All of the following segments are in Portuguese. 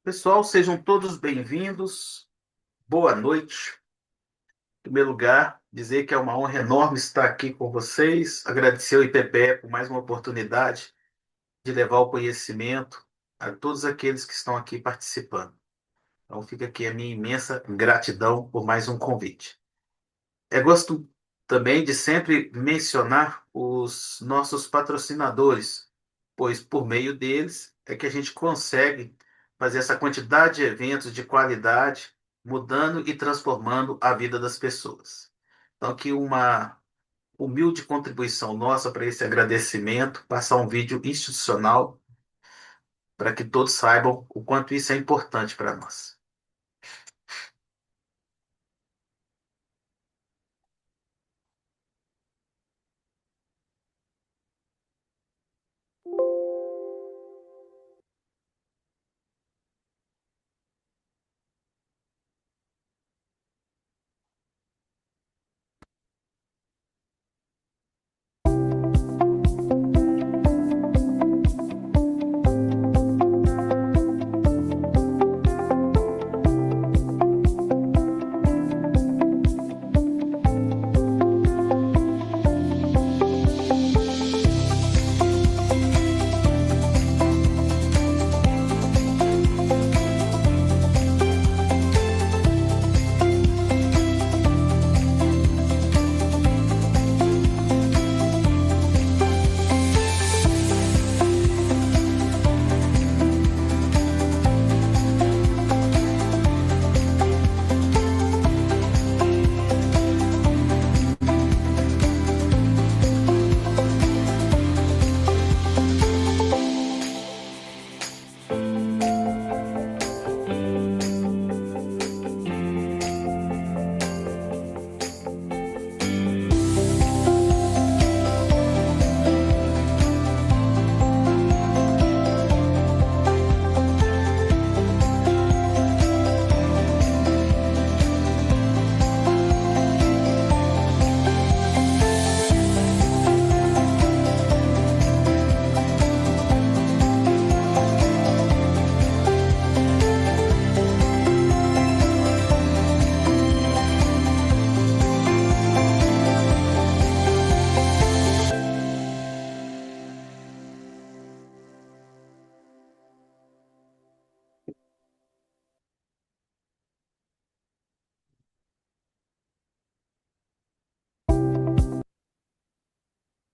Pessoal, sejam todos bem-vindos. Boa noite. Em primeiro lugar, dizer que é uma honra enorme estar aqui com vocês. Agradecer ao IPPE por mais uma oportunidade de levar o conhecimento a todos aqueles que estão aqui participando. Então, fica aqui a minha imensa gratidão por mais um convite. Gosto também de sempre mencionar os nossos patrocinadores, pois por meio deles é que a gente consegue fazer essa quantidade de eventos de qualidade, mudando e transformando a vida das pessoas. Então, aqui uma humilde contribuição nossa para esse agradecimento, passar um vídeo institucional para que todos saibam o quanto isso é importante para nós.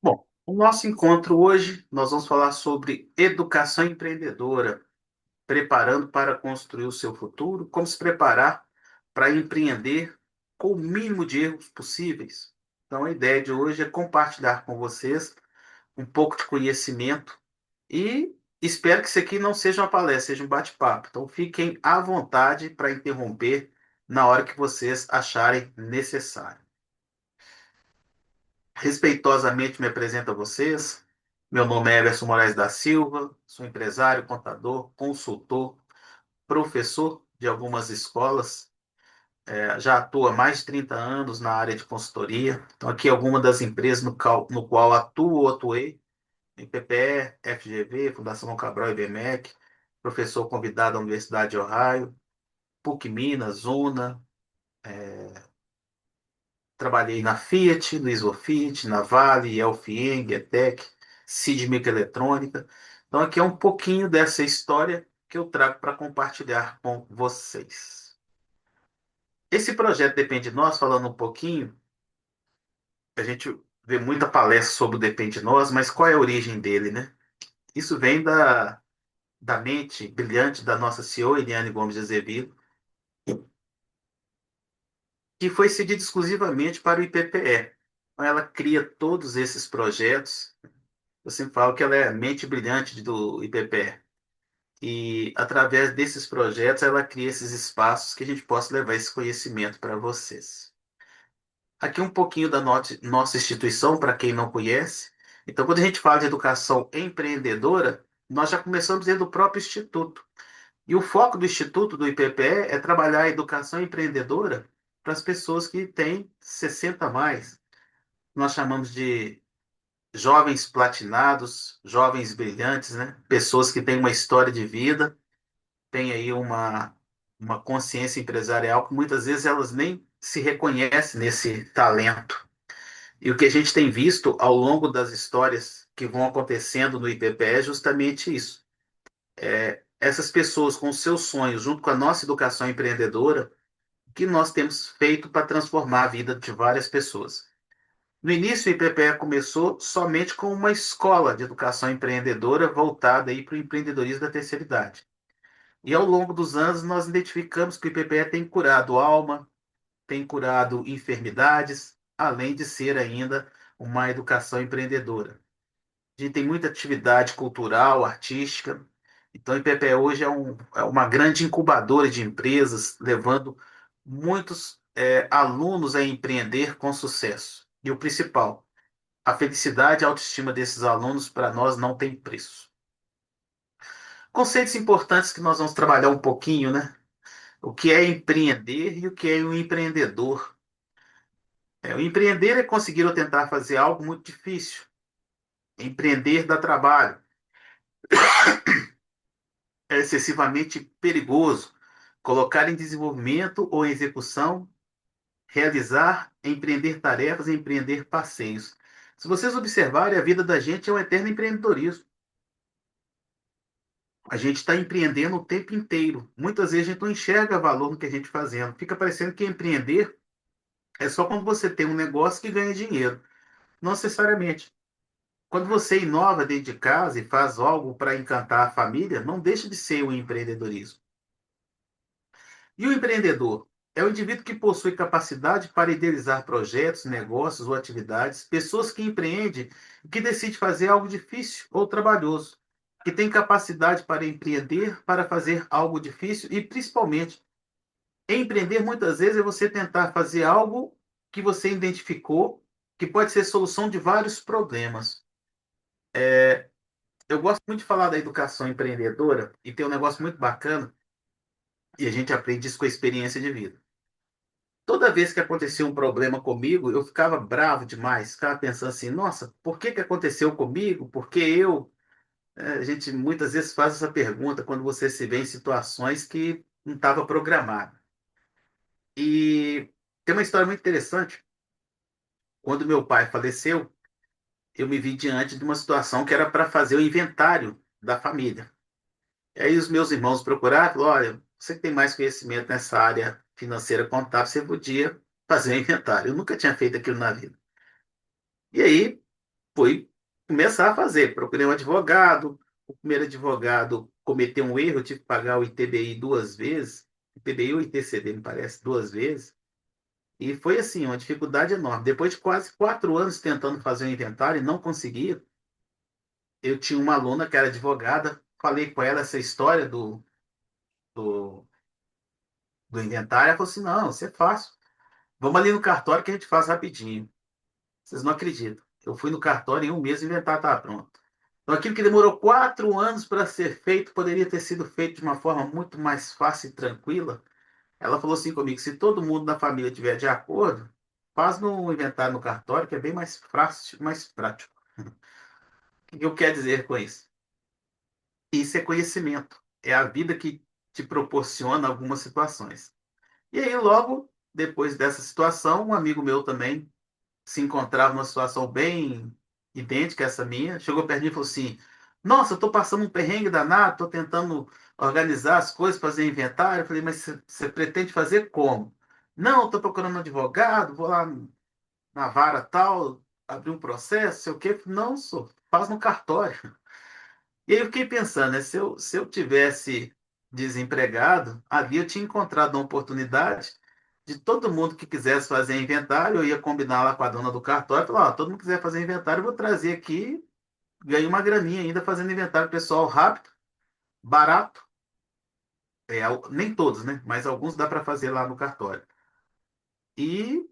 Bom, o nosso encontro hoje, nós vamos falar sobre educação empreendedora, preparando para construir o seu futuro, como se preparar para empreender com o mínimo de erros possíveis. Então, a ideia de hoje é compartilhar com vocês um pouco de conhecimento e espero que isso aqui não seja uma palestra, seja um bate-papo. Então, fiquem à vontade para interromper na hora que vocês acharem necessário. Respeitosamente me apresento a vocês. Meu nome é Everson Moraes da Silva, sou empresário, contador, consultor, professor de algumas escolas. Já atuo há mais de 30 anos na área de consultoria. Então, aqui algumas das empresas no qual atuo ou atuei, em PPE, FGV, Fundação Dom Cabral e BMEC, professor convidado da Universidade de Ohio, PUC Minas, UNA, trabalhei na Fiat, no Isofit, na Vale, Elfeng, ETEC, CID Microeletrônica. Então, aqui é um pouquinho dessa história que eu trago para compartilhar com vocês. Esse projeto Depende de Nós, falando um pouquinho, a gente vê muita palestra sobre o Depende de Nós, mas qual é a origem dele, né? Isso vem da mente brilhante da nossa CEO, Eliane Gomes de Azevedo, que foi cedida exclusivamente para o IPPE. Então, ela cria todos esses projetos. Eu sempre falo que ela é a mente brilhante do IPPE. E através desses projetos, ela cria esses espaços que a gente possa levar esse conhecimento para vocês. Aqui um pouquinho da nossa instituição, para quem não conhece. Então, quando a gente fala de educação empreendedora, nós já começamos dentro do próprio Instituto. E o foco do Instituto, do IPPE, é trabalhar a educação empreendedora para as pessoas que têm 60 a mais. Nós chamamos de jovens platinados, jovens brilhantes, né? Pessoas que têm uma história de vida têm aí uma consciência empresarial que muitas vezes elas nem se reconhecem nesse talento. E o que a gente tem visto ao longo das histórias que vão acontecendo no IPPE é justamente isso. Essas pessoas com seus sonhos, junto com a nossa educação empreendedora, que nós temos feito para transformar a vida de várias pessoas. No início, o IPPE começou somente com uma escola de educação empreendedora voltada aí para o empreendedorismo da terceira idade. E ao longo dos anos, nós identificamos que o IPPE tem curado alma, tem curado enfermidades, além de ser ainda uma educação empreendedora. A gente tem muita atividade cultural, artística. Então, o IPPE hoje é uma grande incubadora de empresas, levando muitos alunos a empreender com sucesso. E o principal, a felicidade e a autoestima desses alunos, para nós, não tem preço. Conceitos importantes que nós vamos trabalhar um pouquinho, né? O que é empreender e o que é um empreendedor. O empreender é conseguir ou tentar fazer algo muito difícil. Empreender dá trabalho, é excessivamente perigoso. Colocar em desenvolvimento ou em execução, realizar, empreender tarefas, empreender passeios. Se vocês observarem, a vida da gente é um eterno empreendedorismo. A gente está empreendendo o tempo inteiro. Muitas vezes a gente não enxerga valor no que a gente está fazendo. Fica parecendo que empreender é só quando você tem um negócio que ganha dinheiro. Não necessariamente. Quando você inova dentro de casa e faz algo para encantar a família, não deixa de ser o empreendedorismo. E o empreendedor é o indivíduo que possui capacidade para idealizar projetos, negócios ou atividades, pessoas que empreendem e que decidem fazer algo difícil ou trabalhoso, que tem capacidade para empreender, para fazer algo difícil e, principalmente, empreender muitas vezes é você tentar fazer algo que você identificou que pode ser solução de vários problemas. Eu gosto muito de falar da educação empreendedora e tem um negócio muito bacana e a gente aprende isso com a experiência de vida. Toda vez que acontecia um problema comigo, eu ficava bravo demais, ficava pensando assim, nossa, por que que aconteceu comigo? Por que eu? A gente muitas vezes faz essa pergunta quando você se vê em situações que não estava programado. E tem uma história muito interessante. Quando meu pai faleceu, eu me vi diante de uma situação que era para fazer o inventário da família. E aí os meus irmãos procuraram, falaram, olha, você que tem mais conhecimento nessa área financeira contábil, você podia fazer o inventário. Eu nunca tinha feito aquilo na vida. E aí fui começar a fazer. Procurei um advogado. O primeiro advogado cometeu um erro, eu tive que pagar o ITBI duas vezes. ITBI ou ITCD, me parece, duas vezes. E foi assim, uma dificuldade enorme. Depois de quase 4 anos tentando fazer o inventário e não conseguia, eu tinha uma aluna que era advogada, falei com ela essa história do, do inventário. Ela falou assim: não, isso é fácil. Vamos ali no cartório que a gente faz rapidinho. Vocês não acreditam. Eu fui no cartório e em um mês o inventário estava pronto. Então, aquilo que demorou 4 anos para ser feito poderia ter sido feito de uma forma muito mais fácil e tranquila. Ela falou assim comigo: se todo mundo da família estiver de acordo, faz no inventário no cartório, que é bem mais fácil, mais prático. O que eu quero dizer com isso? Isso é conhecimento. É a vida que te proporciona algumas situações. E aí, logo depois dessa situação, um amigo meu também se encontrava numa situação bem idêntica a essa minha, chegou perto de mim e falou assim: nossa, eu estou passando um perrengue danado, estou tentando organizar as coisas, fazer inventário. Eu falei: mas você pretende fazer como? Não, estou procurando um advogado, vou lá na vara tal, abrir um processo, sei o quê. Não, só faz no cartório. E aí eu fiquei pensando, né, se eu tivesse desempregado, ali eu tinha encontrado uma oportunidade de todo mundo que quisesse fazer inventário, eu ia combinar lá com a dona do cartório, falar, ó, todo mundo quiser fazer inventário, eu vou trazer aqui, ganhei uma graninha ainda fazendo inventário pessoal rápido, barato, nem todos, né, mas alguns dá para fazer lá no cartório. E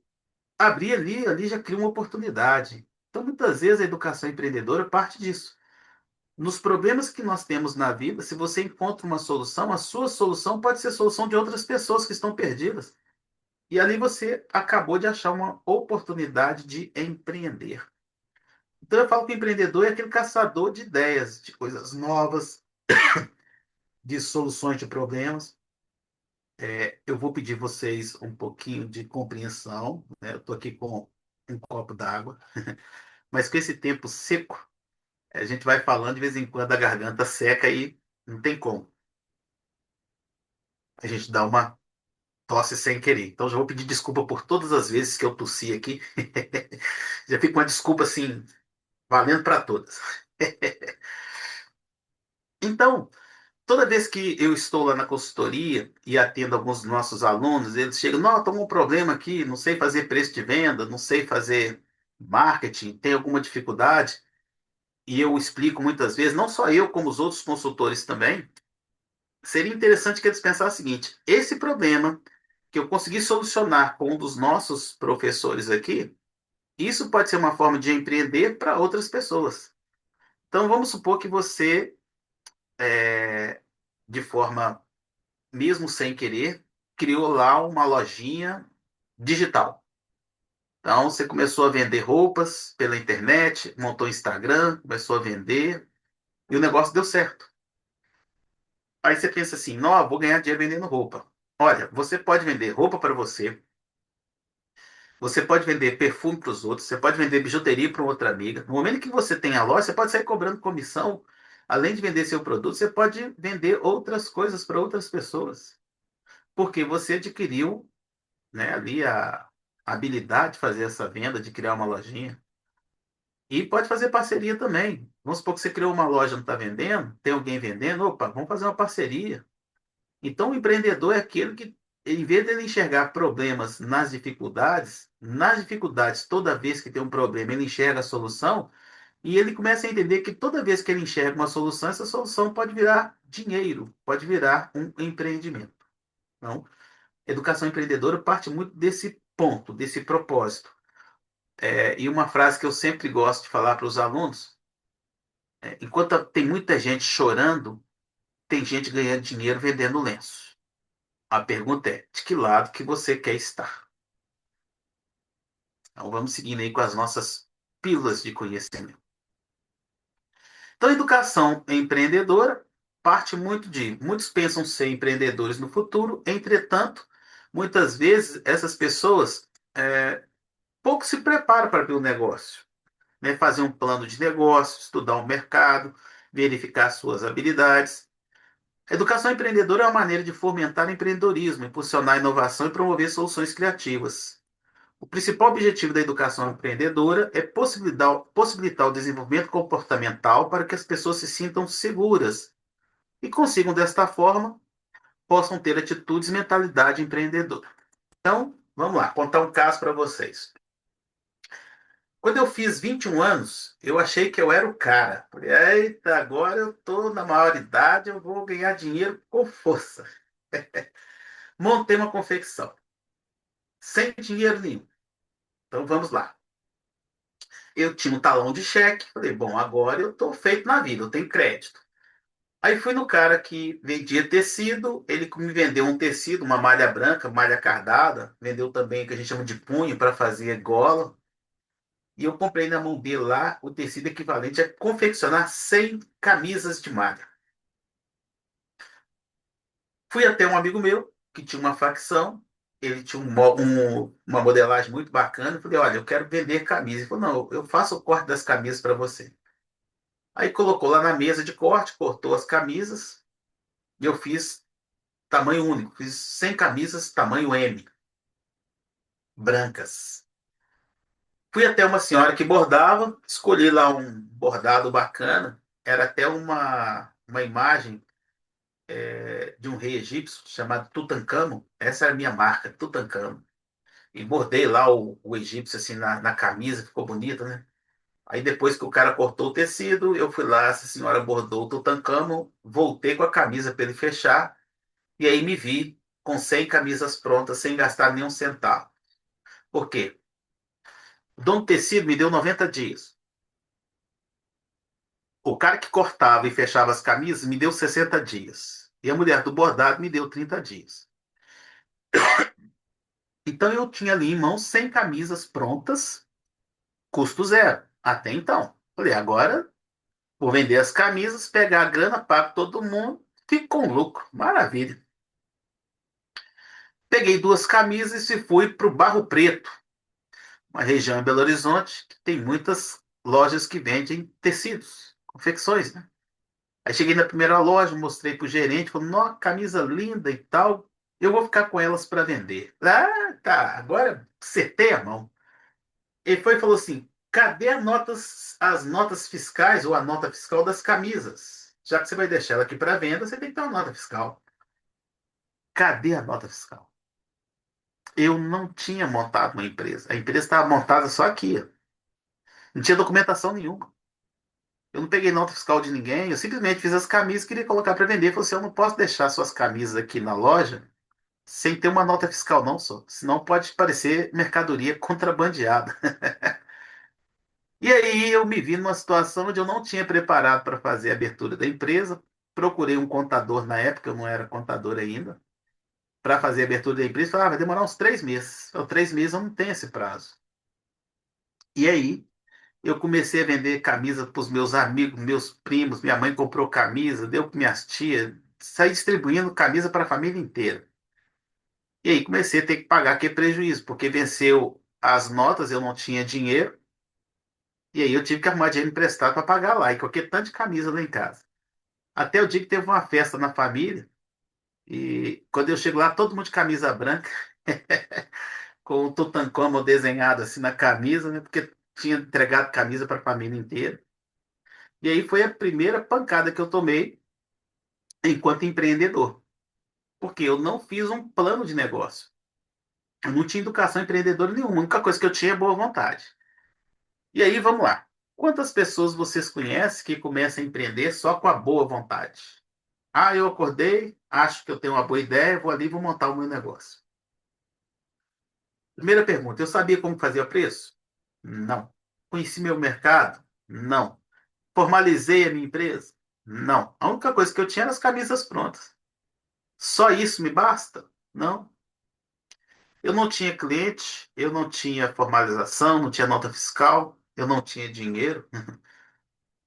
abrir ali já cria uma oportunidade. Então, muitas vezes a educação empreendedora parte disso. Nos problemas que nós temos na vida, se você encontra uma solução, a sua solução pode ser a solução de outras pessoas que estão perdidas. E ali você acabou de achar uma oportunidade de empreender. Então eu falo que o empreendedor é aquele caçador de ideias, de coisas novas, de soluções de problemas. Eu vou pedir vocês um pouquinho de compreensão, né? Eu estou aqui com um copo d'água, mas com esse tempo seco, a gente vai falando de vez em quando a garganta seca e não tem como. A gente dá uma tosse sem querer. Então já vou pedir desculpa por todas as vezes que eu tossi aqui. Já fica uma desculpa assim, valendo para todas. Então, toda vez que eu estou lá na consultoria e atendo alguns dos nossos alunos, eles chegam, não, estou com um problema aqui, não sei fazer preço de venda, não sei fazer marketing, tem alguma dificuldade. E eu explico muitas vezes, não só eu, como os outros consultores também, seria interessante que eles pensassem o seguinte: esse problema que eu consegui solucionar com um dos nossos professores aqui, isso pode ser uma forma de empreender para outras pessoas. Então, vamos supor que você, de forma mesmo sem querer, criou lá uma lojinha digital. Então, você começou a vender roupas pela internet, montou Instagram, começou a vender e o negócio deu certo. Aí você pensa assim: não, vou ganhar dinheiro vendendo roupa. Olha, você pode vender roupa para você, você pode vender perfume para os outros, você pode vender bijuteria para outra amiga. No momento que você tem a loja, você pode sair cobrando comissão. Além de vender seu produto, você pode vender outras coisas para outras pessoas. Porque você adquiriu, né, ali a habilidade de fazer essa venda, de criar uma lojinha. E pode fazer parceria também. Vamos supor que você criou uma loja e não está vendendo, tem alguém vendendo, opa, vamos fazer uma parceria. Então, o empreendedor é aquele que, em vez de ele enxergar problemas nas dificuldades, toda vez que tem um problema, ele enxerga a solução e ele começa a entender que toda vez que ele enxerga uma solução, essa solução pode virar dinheiro, pode virar um empreendimento. Então, educação empreendedora parte muito desse ponto, desse propósito. E uma frase que eu sempre gosto de falar para os alunos: enquanto tem muita gente chorando, tem gente ganhando dinheiro vendendo lenço. A pergunta é, de que lado que você quer estar? Então vamos seguindo aí com as nossas pílulas de conhecimento. Então, a educação empreendedora parte muito de, muitos pensam ser empreendedores no futuro, entretanto, muitas vezes essas pessoas pouco se preparam para abrir um negócio, né? Fazer um plano de negócio, estudar o mercado, verificar suas habilidades. A educação empreendedora é uma maneira de fomentar o empreendedorismo, impulsionar a inovação e promover soluções criativas. O principal objetivo da educação empreendedora é possibilitar o desenvolvimento comportamental para que as pessoas se sintam seguras e consigam, desta forma, possam ter atitudes e mentalidade empreendedora. Então, vamos lá, contar um caso para vocês. Quando eu fiz 21 anos, eu achei que eu era o cara. Falei, eita, agora eu estou na maioridade, eu vou ganhar dinheiro com força. Montei uma confecção, sem dinheiro nenhum. Então, vamos lá. Eu tinha um talão de cheque, falei, bom, agora eu estou feito na vida, eu tenho crédito. Aí fui no cara que vendia tecido, ele me vendeu um tecido, uma malha branca, malha cardada, vendeu também o que a gente chama de punho para fazer gola. E eu comprei na mão dele lá o tecido equivalente a confeccionar 100 camisas de malha. Fui até um amigo meu que tinha uma facção, ele tinha uma modelagem muito bacana. Eu falei, olha, eu quero vender camisa. Ele falou, não, eu faço o corte das camisas para você. Aí colocou lá na mesa de corte, cortou as camisas e eu fiz tamanho único. Fiz 100 camisas tamanho M, brancas. Fui até uma senhora que bordava, escolhi lá um bordado bacana. Era até uma imagem de um rei egípcio chamado Tutancâmon. Essa era a minha marca, Tutancâmon. E bordei lá o egípcio assim na camisa, ficou bonito, né? Aí depois que o cara cortou o tecido, eu fui lá, essa senhora bordou o Tutancâmon, voltei com a camisa para ele fechar. E aí me vi com 100 camisas prontas, sem gastar nenhum centavo. Por quê? O dono do tecido me deu 90 dias. O cara que cortava e fechava as camisas me deu 60 dias. E a mulher do bordado me deu 30 dias. Então eu tinha ali em mãos 100 camisas prontas, custo zero. Até então. Falei, agora vou vender as camisas, pegar a grana, pago todo mundo. Fico com lucro, maravilha. Peguei duas camisas e fui para o Barro Preto, uma região em Belo Horizonte que tem muitas lojas que vendem tecidos, confecções, né? Aí cheguei na primeira loja, mostrei pro gerente, falou, nossa, camisa linda e tal, eu vou ficar com elas para vender. Ah, tá, agora acertei a mão. Ele foi e falou assim, cadê as notas fiscais ou a nota fiscal das camisas? Já que você vai deixar ela aqui para venda, você tem que ter uma nota fiscal. Cadê a nota fiscal? Eu não tinha montado uma empresa. A empresa estava montada só aqui. Ó. Não tinha documentação nenhuma. Eu não peguei nota fiscal de ninguém. Eu simplesmente fiz as camisas e queria colocar para vender. Falei assim, eu não posso deixar suas camisas aqui na loja sem ter uma nota fiscal, não, só. Senão pode parecer mercadoria contrabandeada. E aí eu me vi numa situação onde eu não tinha preparado para fazer a abertura da empresa. Procurei um contador na época, eu não era contador ainda, para fazer a abertura da empresa. Falei, vai demorar uns 3 meses. Então, 3 meses eu não tenho esse prazo. E aí eu comecei a vender camisa para os meus amigos, meus primos. Minha mãe comprou camisa, deu para minhas tias. Saí distribuindo camisa para a família inteira. E aí comecei a ter que pagar aquele prejuízo, porque venceu as notas, eu não tinha dinheiro. E aí eu tive que arrumar dinheiro emprestado para pagar lá. E coloquei tanto de camisa lá em casa. Até o dia que teve uma festa na família. E quando eu chego lá, todo mundo de camisa branca, com o Tutankhamon desenhado assim na camisa, né? Porque tinha entregado camisa para a família inteira. E aí foi a primeira pancada que eu tomei enquanto empreendedor. Porque eu não fiz um plano de negócio. Eu não tinha educação empreendedora nenhuma. A única coisa que eu tinha é boa vontade. E aí, vamos lá. Quantas pessoas vocês conhecem que começam a empreender só com a boa vontade? Ah, eu acordei, acho que eu tenho uma boa ideia, vou ali e vou montar o meu negócio. Primeira pergunta, eu sabia como fazer o preço? Não. Conheci meu mercado? Não. Formalizei a minha empresa? Não. A única coisa que eu tinha eram as camisas prontas. Só isso me basta? Não. Eu não tinha cliente, eu não tinha formalização, não tinha nota fiscal, eu não tinha dinheiro.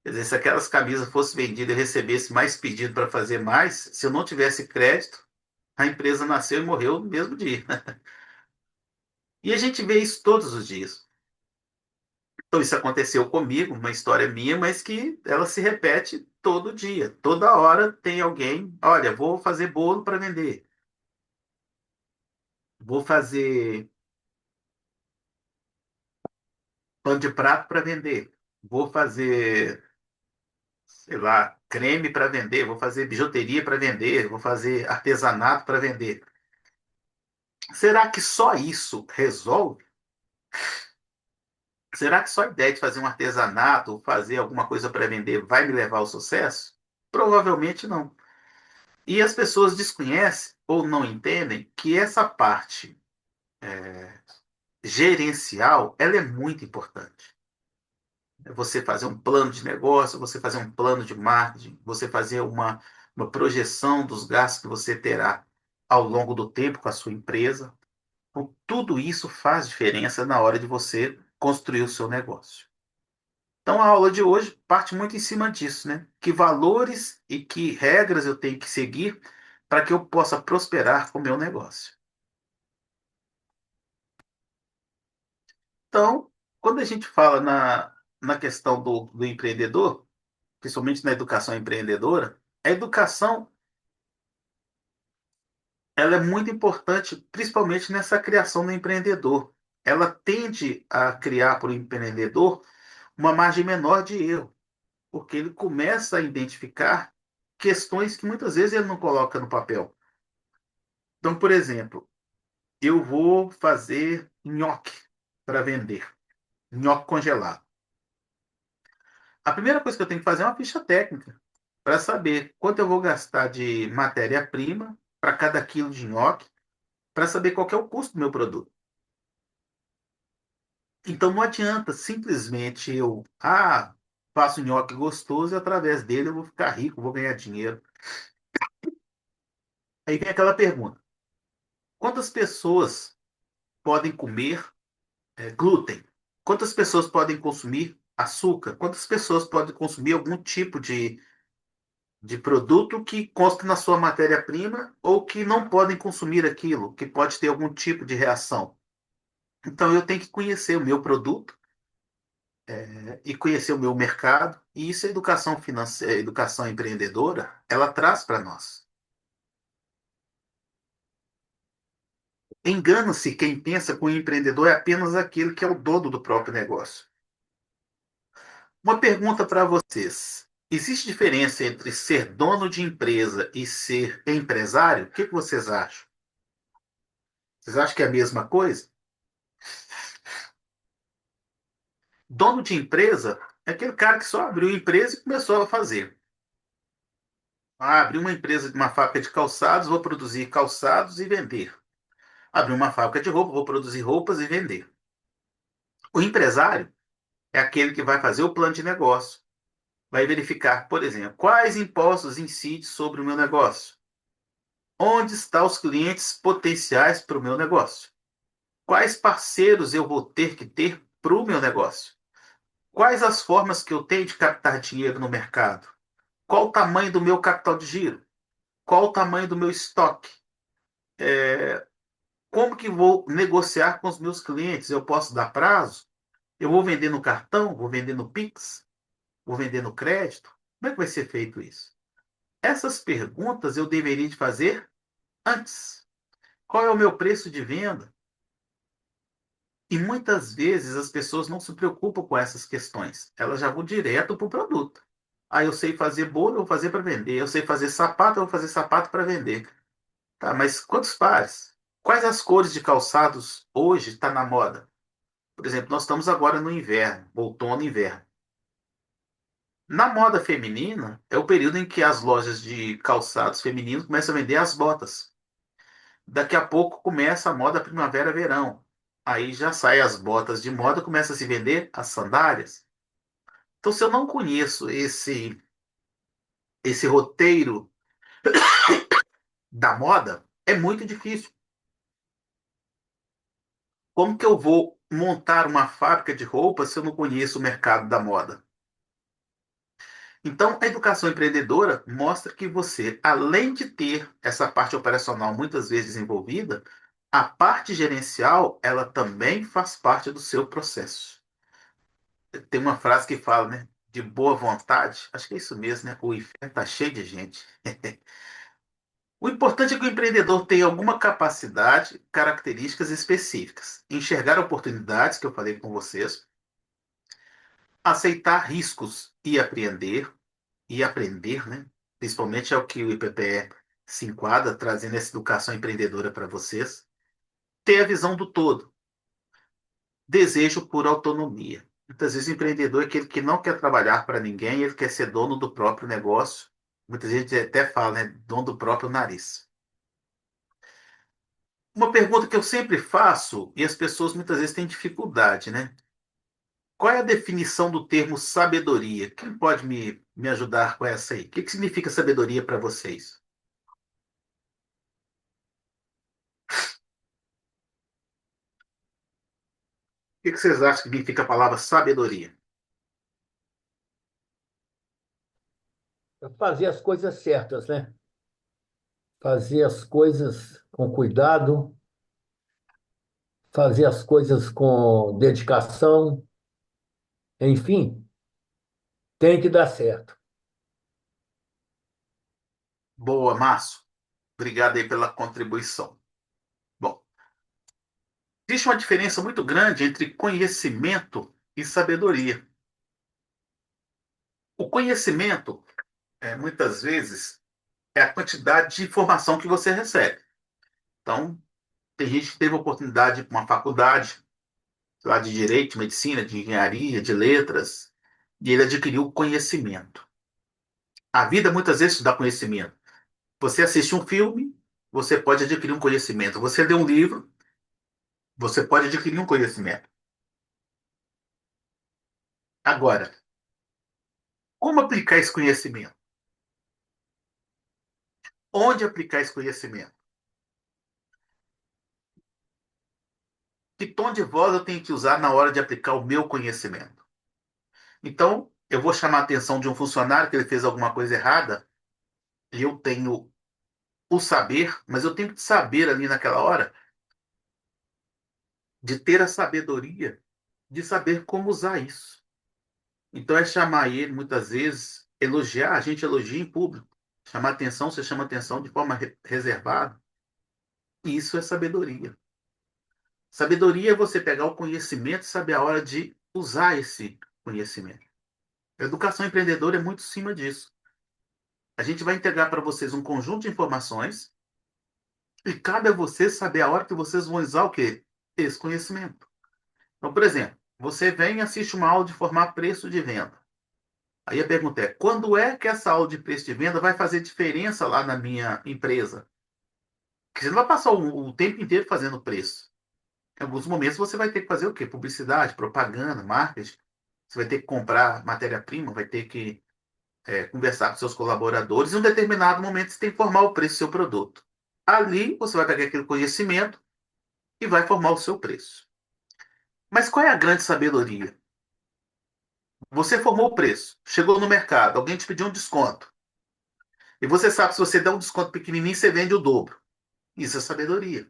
Quer dizer, se aquelas camisas fossem vendidas e eu recebesse mais pedido para fazer mais, se eu não tivesse crédito, a empresa nasceu e morreu no mesmo dia. E a gente vê isso todos os dias. Então, isso aconteceu comigo, uma história minha, mas que ela se repete todo dia. Toda hora tem alguém, olha, vou fazer bolo para vender, vou fazer pano de prato para vender, vou fazer, sei lá, creme para vender, vou fazer bijuteria para vender, vou fazer artesanato para vender. Será que só isso resolve? Será que só a ideia de fazer um artesanato, fazer alguma coisa para vender, vai me levar ao sucesso? Provavelmente não. E as pessoas desconhecem ou não entendem que essa parte gerencial, ela é muito importante. É você fazer um plano de negócio, você fazer um plano de marketing, você fazer uma projeção dos gastos que você terá ao longo do tempo com a sua empresa. Então, tudo isso faz diferença na hora de você construir o seu negócio. Então, a aula de hoje parte muito em cima disso, né? Que valores e que regras eu tenho que seguir para que eu possa prosperar com o meu negócio. Então, quando a gente fala na questão do empreendedor, principalmente na educação empreendedora, a educação ela é muito importante, principalmente nessa criação do empreendedor. Ela tende a criar para o empreendedor uma margem menor de erro, porque ele começa a identificar questões que muitas vezes ele não coloca no papel. Então, por exemplo, eu vou fazer nhoque para vender, nhoque congelado. A primeira coisa que eu tenho que fazer é uma ficha técnica para saber quanto eu vou gastar de matéria-prima para cada quilo de nhoque, para saber qual que é o custo do meu produto. Então não adianta simplesmente faço nhoque gostoso e através dele eu vou ficar rico, vou ganhar dinheiro. Aí vem aquela pergunta: quantas pessoas podem comer glúten? Quantas pessoas podem consumir açúcar? Quantas pessoas podem consumir algum tipo de produto que consta na sua matéria-prima ou que não podem consumir aquilo, que pode ter algum tipo de reação. Então eu tenho que conhecer o meu produto, e conhecer o meu mercado, e isso a educação financeira, a educação empreendedora, ela traz para nós. Engana-se quem pensa que o empreendedor é apenas aquele que é o dono do próprio negócio. Uma pergunta para vocês. Existe diferença entre ser dono de empresa e ser empresário? O que que vocês acham? Vocês acham que é a mesma coisa? Dono de empresa é aquele cara que só abriu empresa e começou a fazer. Ah, abri uma empresa de uma fábrica de calçados, vou produzir calçados e vender. Abri uma fábrica de roupa, vou produzir roupas e vender. O empresário é aquele que vai fazer o plano de negócio, vai verificar, por exemplo, quais impostos incidem sobre o meu negócio, onde estão os clientes potenciais para o meu negócio, quais parceiros eu vou ter para o meu negócio, quais as formas que eu tenho de captar dinheiro no mercado, qual o tamanho do meu capital de giro, qual o tamanho do meu estoque, como que vou negociar com os meus clientes, eu posso dar prazo, eu vou vender no cartão, vou vender no Pix, vou vender no crédito, como é que vai ser feito isso? Essas perguntas eu deveria de fazer antes. Qual é o meu preço de venda? E muitas vezes as pessoas não se preocupam com essas questões. Elas já vão direto para o produto. Ah, eu sei fazer bolo, eu vou fazer para vender. Eu sei fazer sapato, eu vou fazer sapato para vender. Tá, mas quantos pares? Quais as cores de calçados hoje está na moda? Por exemplo, nós estamos agora no inverno, outono e inverno. Na moda feminina, é o período em que as lojas de calçados femininos começam a vender as botas. Daqui a pouco começa a moda primavera-verão. Aí já sai as botas de moda, começa a se vender as sandálias. Então, se eu não conheço esse roteiro da moda, é muito difícil. Como que eu vou montar uma fábrica de roupas se eu não conheço o mercado da moda? Então, a educação empreendedora mostra que você, além de ter essa parte operacional muitas vezes desenvolvida, a parte gerencial, ela também faz parte do seu processo. Tem uma frase que fala, né? De boa vontade, acho que é isso mesmo, né? O inferno está cheio de gente. O importante é que o empreendedor tenha alguma capacidade, características específicas. Enxergar oportunidades, que eu falei com vocês, aceitar riscos e aprender, né? Principalmente é o que o IPPE se enquadra, trazendo essa educação empreendedora para vocês. Ter a visão do todo, desejo por autonomia. Muitas vezes o empreendedor é aquele que não quer trabalhar para ninguém, ele quer ser dono do próprio negócio. Muitas vezes até fala, né? Dono do próprio nariz. Uma pergunta que eu sempre faço, e as pessoas muitas vezes têm dificuldade, né? Qual é a definição do termo sabedoria? Quem pode me ajudar com essa aí? O que, que significa sabedoria para vocês? O que, que vocês acham que significa a palavra sabedoria? Fazer as coisas certas, né? Fazer as coisas com cuidado, fazer as coisas com dedicação, enfim, tem que dar certo. Boa, Márcio. Obrigado aí pela contribuição. Bom, existe uma diferença muito grande entre conhecimento e sabedoria. O conhecimento, muitas vezes, é a quantidade de informação que você recebe. Então, tem gente que teve a oportunidade de ir para uma faculdade, sei lá, de direito, medicina, de engenharia, de letras, e ele adquiriu conhecimento. A vida muitas vezes te dá conhecimento. Você assiste um filme, você pode adquirir um conhecimento. Você lê um livro, você pode adquirir um conhecimento. Agora, como aplicar esse conhecimento? Onde aplicar esse conhecimento? Que tom de voz eu tenho que usar na hora de aplicar o meu conhecimento? Então, eu vou chamar a atenção de um funcionário que ele fez alguma coisa errada. eu tenho o saber, mas eu tenho que saber ali naquela hora de ter a sabedoria de saber como usar isso. Então é chamar ele, muitas vezes, elogiar, a gente elogia em público. Chamar atenção, você chama atenção de forma reservada. E isso é sabedoria. Sabedoria é você pegar o conhecimento e saber a hora de usar esse conhecimento. A educação empreendedora é muito em cima disso. A gente vai entregar para vocês um conjunto de informações e cabe a vocês saber a hora que vocês vão usar o quê? Esse conhecimento. Então, por exemplo, você vem e assiste uma aula de formar preço de venda. Aí a pergunta é: quando é que essa aula de preço de venda vai fazer diferença lá na minha empresa? Porque você não vai passar o tempo inteiro fazendo preço. Em alguns momentos você vai ter que fazer o quê? Publicidade, propaganda, marketing. Você vai ter que comprar matéria-prima, vai ter que conversar com seus colaboradores. Em um determinado momento você tem que formar o preço do seu produto. Ali você vai pegar aquele conhecimento e vai formar o seu preço. Mas qual é a grande sabedoria? Você formou o preço, chegou no mercado, alguém te pediu um desconto. E você sabe que se você der um desconto pequenininho, você vende o dobro. Isso é sabedoria.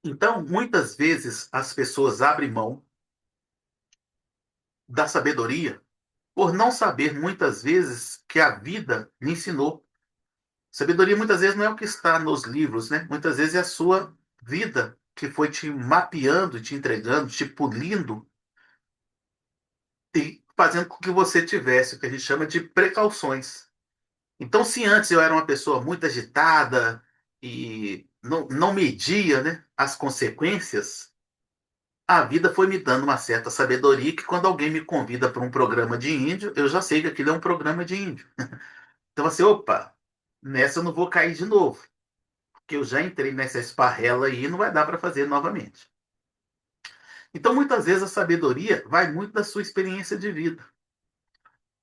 Então, muitas vezes as pessoas abrem mão da sabedoria por não saber muitas vezes que a vida lhe ensinou. Sabedoria muitas vezes não é o que está nos livros, né? Muitas vezes é a sua vida que foi te mapeando, te entregando, te polindo e fazendo com que você tivesse o que a gente chama de precauções. Então, se antes eu era uma pessoa muito agitada e não media, né, as consequências, a vida foi me dando uma certa sabedoria que quando alguém me convida para um programa de índio, eu já sei que aquilo é um programa de índio. Então, assim, opa, nessa eu não vou cair de novo, porque eu já entrei nessa esparrela aí e não vai dar para fazer novamente. Então, muitas vezes a sabedoria vai muito da sua experiência de vida,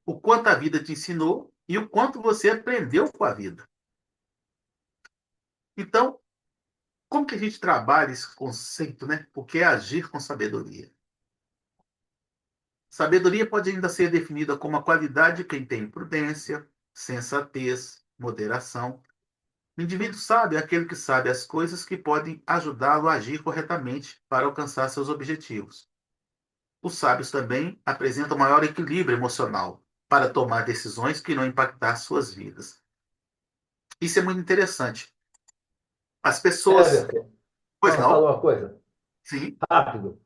o quanto a vida te ensinou e o quanto você aprendeu com a vida. Então, como que a gente trabalha esse conceito, né? O que é agir com sabedoria? Sabedoria pode ainda ser definida como a qualidade de quem tem prudência, sensatez, moderação. O indivíduo sábio é aquele que sabe as coisas que podem ajudá-lo a agir corretamente para alcançar seus objetivos. Os sábios também apresentam maior equilíbrio emocional para tomar decisões que irão impactar suas vidas. Isso é muito interessante. As pessoas. Everton, Pois posso falar não? uma coisa? Sim. Rápido.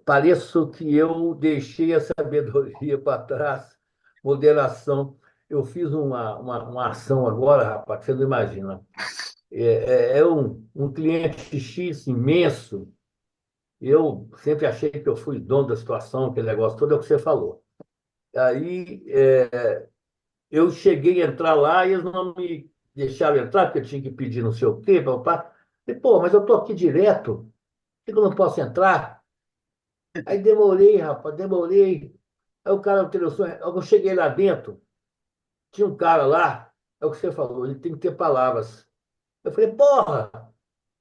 Pareço que eu deixei a sabedoria para trás, moderação. Eu fiz uma ação agora, rapaz, que você não imagina. É um cliente X imenso. Eu sempre achei que eu fui dono da situação, aquele negócio todo é o que você falou. Aí eu cheguei a entrar lá e eles não me deixaram entrar, porque eu tinha que pedir não sei o quê, papá. Falei, pô, mas eu estou aqui direto, por que eu não posso entrar? Aí demorei, rapaz, demorei. Aí o cara, o telefone, eu cheguei lá dentro, tinha um cara lá, é o que você falou, ele tem que ter palavras. Eu falei, porra,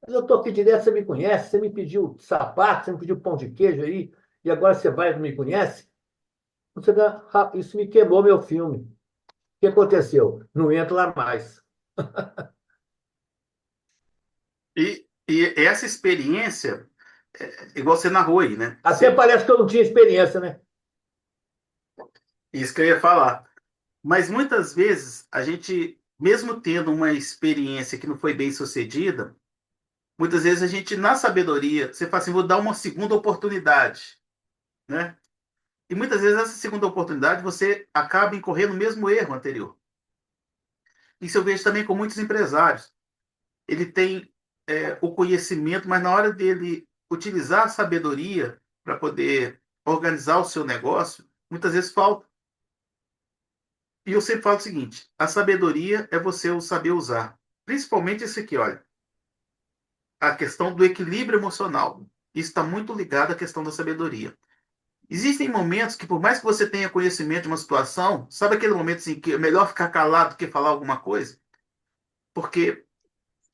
mas eu tô aqui direto, você me conhece, você me pediu sapato, você me pediu pão de queijo aí, e agora você vai e não me conhece? Você isso me queimou meu filme. O que aconteceu? Não entro lá mais. E essa experiência, igual você narrou aí, né? Até parece que eu não tinha experiência, né? Isso que eu ia falar. Mas muitas vezes a gente, mesmo tendo uma experiência que não foi bem sucedida, muitas vezes a gente, na sabedoria, você fala assim, vou dar uma segunda oportunidade, né? E muitas vezes essa segunda oportunidade você acaba incorrendo no mesmo erro anterior. Isso eu vejo também com muitos empresários. Ele tem o conhecimento, mas na hora dele utilizar a sabedoria para poder organizar o seu negócio, muitas vezes falta. E eu sempre falo o seguinte: a sabedoria é você o saber usar. Principalmente esse aqui, olha, a questão do equilíbrio emocional. Isso está muito ligado à questão da sabedoria. Existem momentos que, por mais que você tenha conhecimento de uma situação, sabe aquele momento assim, que é melhor ficar calado do que falar alguma coisa? Porque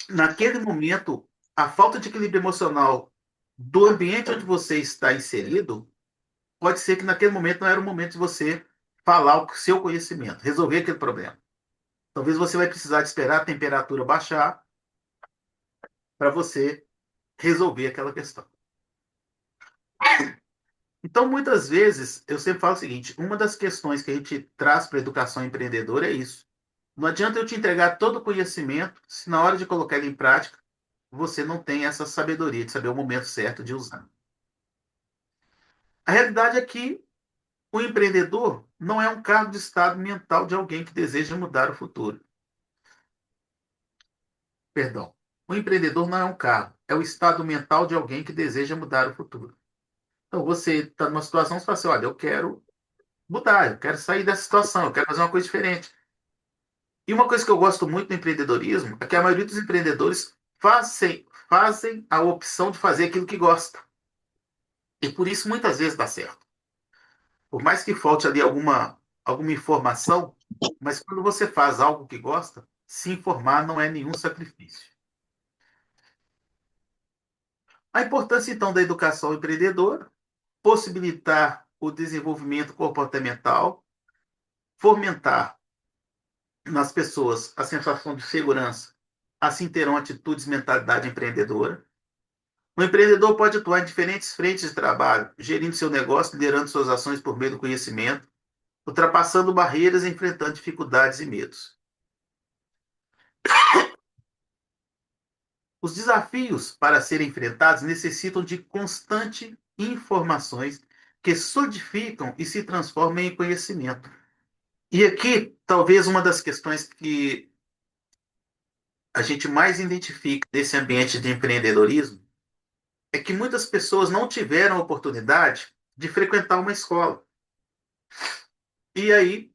naquele momento, a falta de equilíbrio emocional do ambiente onde você está inserido, pode ser que naquele momento não era o momento de você falar o seu conhecimento, resolver aquele problema. Talvez você vai precisar de esperar a temperatura baixar para você resolver aquela questão. Então, muitas vezes, eu sempre falo o seguinte: uma das questões que a gente traz para a educação empreendedora é isso. Não adianta eu te entregar todo o conhecimento se na hora de colocar ele em prática você não tem essa sabedoria de saber o momento certo de usar. A realidade é que o empreendedor não é um cargo de estado mental de alguém que deseja mudar o futuro. Perdão. O empreendedor não é um cargo, é o estado mental de alguém que deseja mudar o futuro. Então você está numa situação e fala assim: olha, eu quero mudar, eu quero sair dessa situação, eu quero fazer uma coisa diferente. E uma coisa que eu gosto muito do empreendedorismo é que a maioria dos empreendedores fazem a opção de fazer aquilo que gosta. E por isso muitas vezes dá certo. Por mais que falte ali alguma informação, mas quando você faz algo que gosta, se informar não é nenhum sacrifício. A importância, então, da educação empreendedora, possibilitar o desenvolvimento comportamental, fomentar nas pessoas a sensação de segurança, assim terão atitudes e mentalidade empreendedora. O empreendedor pode atuar em diferentes frentes de trabalho, gerindo seu negócio, liderando suas ações por meio do conhecimento, ultrapassando barreiras e enfrentando dificuldades e medos. Os desafios para serem enfrentados necessitam de constante informações que solidificam e se transformam em conhecimento. E aqui, talvez uma das questões que a gente mais identifica desse ambiente de empreendedorismo é que muitas pessoas não tiveram a oportunidade de frequentar uma escola. E aí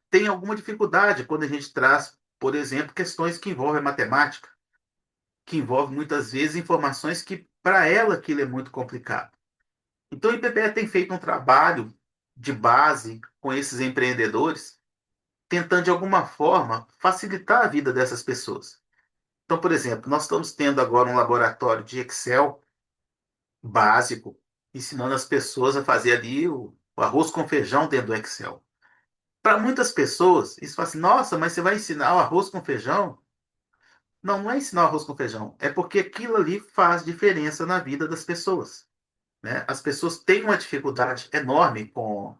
tem alguma dificuldade quando a gente traz, por exemplo, questões que envolvem matemática, que envolvem muitas vezes informações que para ela aquilo é muito complicado. Então, o IPPE tem feito um trabalho de base com esses empreendedores, tentando de alguma forma facilitar a vida dessas pessoas. Então, por exemplo, nós estamos tendo agora um laboratório de Excel básico, ensinando as pessoas a fazer ali o arroz com feijão dentro do Excel. Para muitas pessoas, isso fala assim: nossa, mas você vai ensinar o arroz com feijão? Não, não é ensinar o arroz com feijão, é porque aquilo ali faz diferença na vida das pessoas. Né? As pessoas têm uma dificuldade enorme com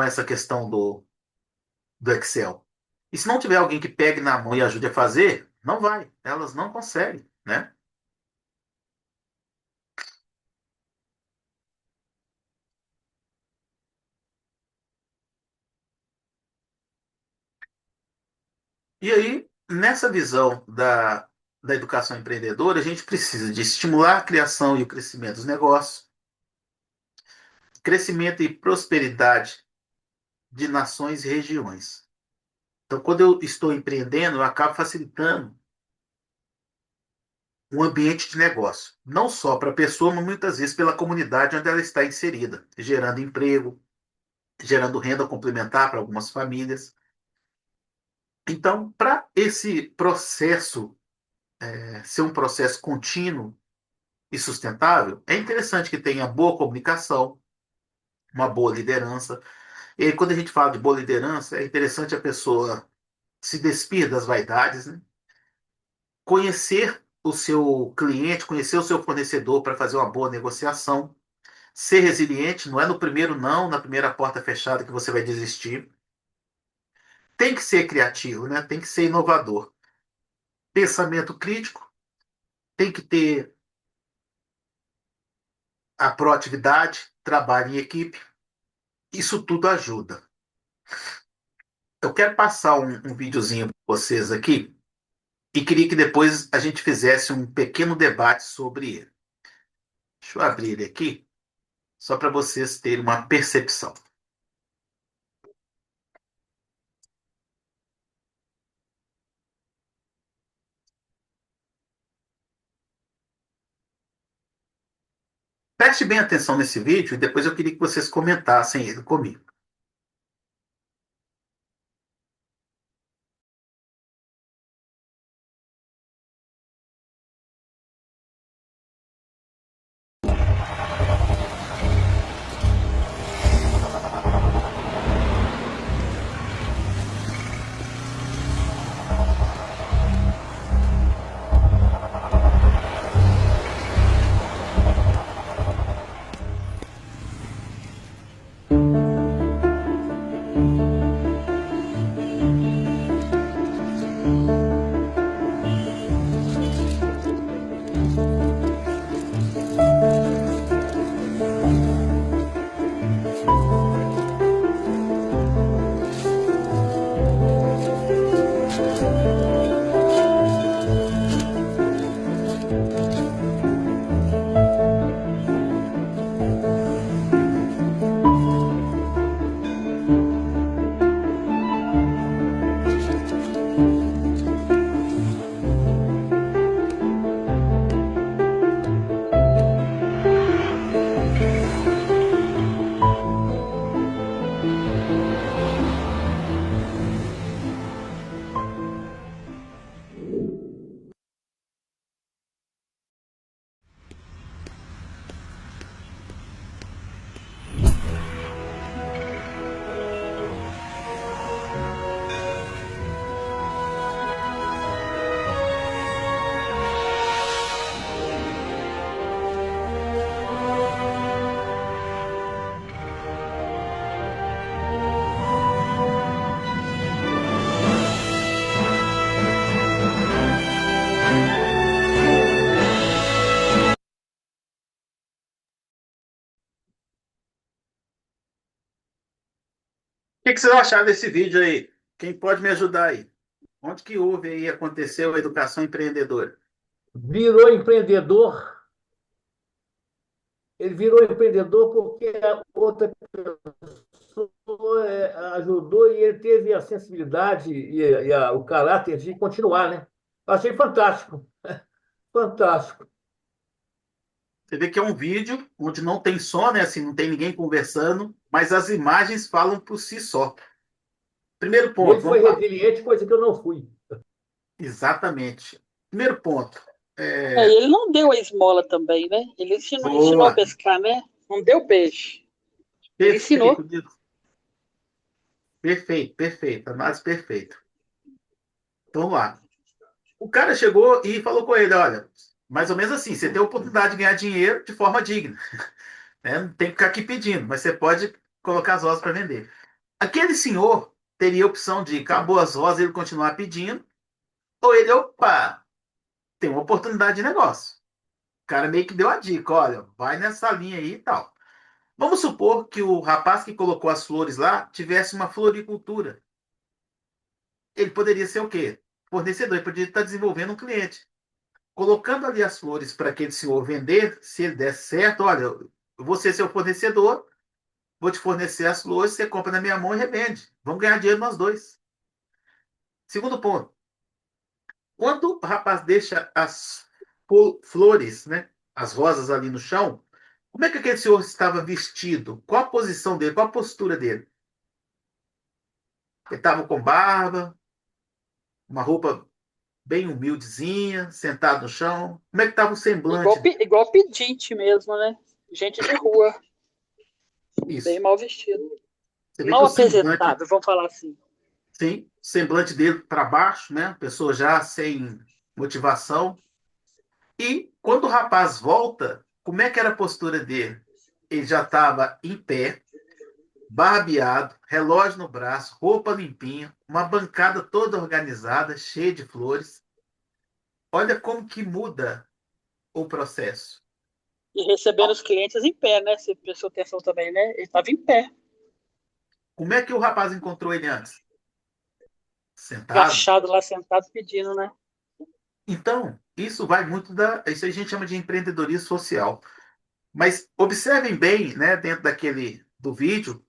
essa questão do Excel. E se não tiver alguém que pegue na mão e ajude a fazer, não vai. Elas não conseguem, né? E aí, nessa visão da educação empreendedora, a gente precisa de estimular a criação e o crescimento dos negócios, crescimento e prosperidade de nações e regiões. Então, quando eu estou empreendendo, eu acabo facilitando um ambiente de negócio, não só para a pessoa, mas muitas vezes pela comunidade onde ela está inserida, gerando emprego, gerando renda complementar para algumas famílias. Então, para esse processo ser um processo contínuo e sustentável, é interessante que tenha boa comunicação, uma boa liderança. E aí, quando a gente fala de boa liderança, é interessante a pessoa se despir das vaidades, né? Conhecer o seu cliente, conhecer o seu fornecedor para fazer uma boa negociação, ser resiliente, não é no primeiro não, na primeira porta fechada que você vai desistir. Tem que ser criativo, né? Tem que ser inovador. Pensamento crítico, tem que ter a proatividade, trabalho em equipe. Isso tudo ajuda. Eu quero passar um videozinho para vocês aqui e queria que depois a gente fizesse um pequeno debate sobre ele. Deixa eu abrir ele aqui, só para vocês terem uma percepção. Preste bem atenção nesse vídeo e depois eu queria que vocês comentassem ele comigo. que vocês acharam desse vídeo aí? Quem pode me ajudar aí? Onde que houve aí, aconteceu a educação empreendedora? Virou empreendedor, ele virou empreendedor porque a outra pessoa ajudou e ele teve a sensibilidade e o caráter de continuar, né? Achei fantástico, fantástico. Você vê que é um vídeo onde não tem som, né? Assim, não tem ninguém conversando, mas as imagens falam por si só. Primeiro E ele ponto, foi vamos lá. resiliente, coisa que eu não fui. Exatamente. Primeiro ponto. E ele não deu a esmola também, né? Ele ensinou a Boa. pescar, né? Não deu peixe. Ele Perfeito, ensinou. Nilo. Perfeito, perfeito. Análise perfeita. Então, vamos lá. O cara chegou e falou com ele: olha, mais ou menos assim, você tem a oportunidade de ganhar dinheiro de forma digna, né? Não tem que ficar aqui pedindo, mas você pode colocar as rosas para vender. Aquele senhor teria a opção de acabou as rosas e ele continuar pedindo, ou ele, opa, tem uma oportunidade de negócio. O cara meio que deu a dica: olha, vai nessa linha aí e tal. Vamos supor que o rapaz que colocou as flores lá tivesse uma floricultura. Ele poderia ser o quê? Fornecedor, ele poderia estar desenvolvendo um cliente. Colocando ali as flores para aquele senhor vender, se ele der certo, olha, eu vou ser seu fornecedor, vou te fornecer as flores, você compra na minha mão e revende. Vamos ganhar dinheiro nós dois. Segundo ponto, quando o rapaz deixa as flores, né, as rosas ali no chão, como é que aquele senhor estava vestido? Qual a posição dele? Qual a postura dele? Ele estava com barba, uma roupa bem humildezinha, sentado no chão. Como é que estava o semblante? Igual pedinte mesmo, né? Gente de rua, bem Isso. mal vestido. Você vê que Mal o semblante, apresentável, vamos falar assim. sim, o semblante dele para baixo, né? Pessoa já sem motivação. E quando o rapaz volta, como é que era a postura dele? Ele já estava em pé, barbeado, relógio no braço, roupa limpinha, uma bancada toda organizada, cheia de flores. Olha como que muda o processo. E recebendo os clientes em pé, né? Você prestou atenção também, né? Ele estava em pé, Como é que o rapaz encontrou ele antes? Sentado. agachado lá, sentado, pedindo, né? Então, isso vai muito da. Isso a gente chama de empreendedorismo social. Mas observem bem, né, dentro daquele do vídeo,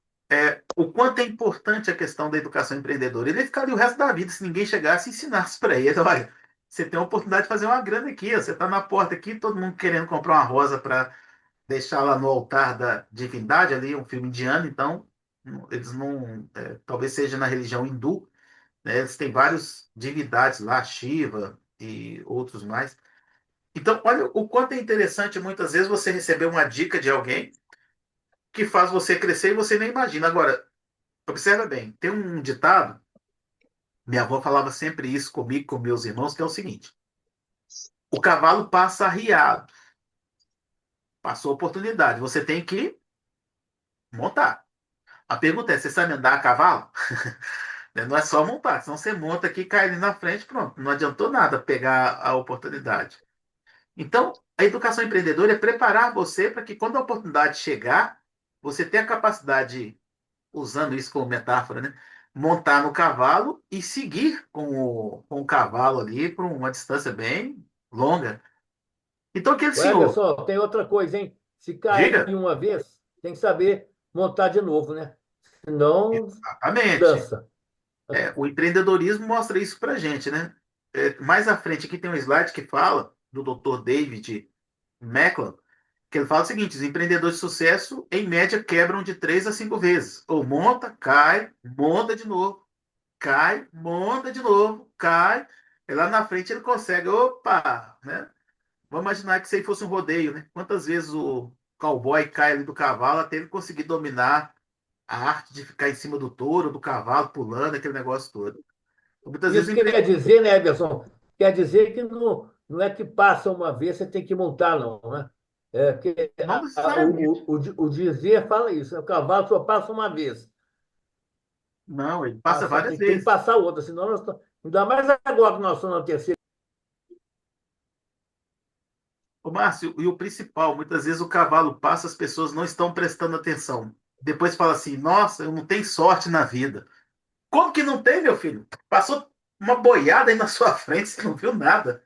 o quanto é importante a questão da educação empreendedora. Ele ia ficar ali o resto da vida se ninguém chegasse e ensinasse para ele: olha, você tem a oportunidade de fazer uma grana aqui, ó, você está na porta aqui, todo mundo querendo comprar uma rosa para deixar lá no altar da divindade, ali, um filme indiano, então eles não. Talvez seja na religião hindu, né, eles têm várias divindades lá, Shiva e outros mais. Então, olha o quanto é interessante muitas vezes você receber uma dica de alguém que faz você crescer e você nem imagina. Agora, observa bem, tem um ditado, minha avó falava sempre isso comigo, com meus irmãos, que é o seguinte: o cavalo passa arriado, passou a oportunidade, você tem que montar. A pergunta é: você sabe andar a cavalo? Não é só montar, senão você monta aqui, cai ali na frente, pronto, não adiantou nada pegar a oportunidade. Então, a educação empreendedora é preparar você para que quando a oportunidade chegar, você tenha a capacidade, usando isso como metáfora, né? Montar no cavalo e seguir com o cavalo ali por uma distância bem longa. Então, aquele O senhor, Emerson, tem outra coisa, hein? Se cair diga, uma vez, tem que saber montar de novo, né? Senão, exatamente. dança. O empreendedorismo mostra isso para gente, né? Mais à frente aqui tem um slide que fala do Dr. David Macklin, que ele fala o seguinte: os empreendedores de sucesso, em média, quebram de 3 a 5 vezes. Ou monta, cai, monta de novo, cai, monta de novo, cai. E lá na frente ele consegue, opa, né? Vamos imaginar que isso aí fosse um rodeio, né? Quantas vezes o cowboy cai ali do cavalo até ele conseguir dominar a arte de ficar em cima do touro, do cavalo, pulando, aquele negócio todo. Então, muitas vezes Isso o quer empreendedor. dizer, né, Emerson? Quer dizer que não é que passa uma vez, você tem que montar, não, né? É que Não necessariamente. o dizer fala isso, né? O cavalo só passa uma vez. Não, ele passa Passa, várias tem que vezes. passar outra, senão nós estamos. Ainda mais agora que nós estamos na terceira. Ô, Márcio, e o principal, muitas vezes o cavalo passa, as pessoas não estão prestando atenção. depois fala assim: nossa, eu não tenho sorte na vida. Como que não tem, meu filho? Passou uma boiada aí na sua frente, você não viu nada,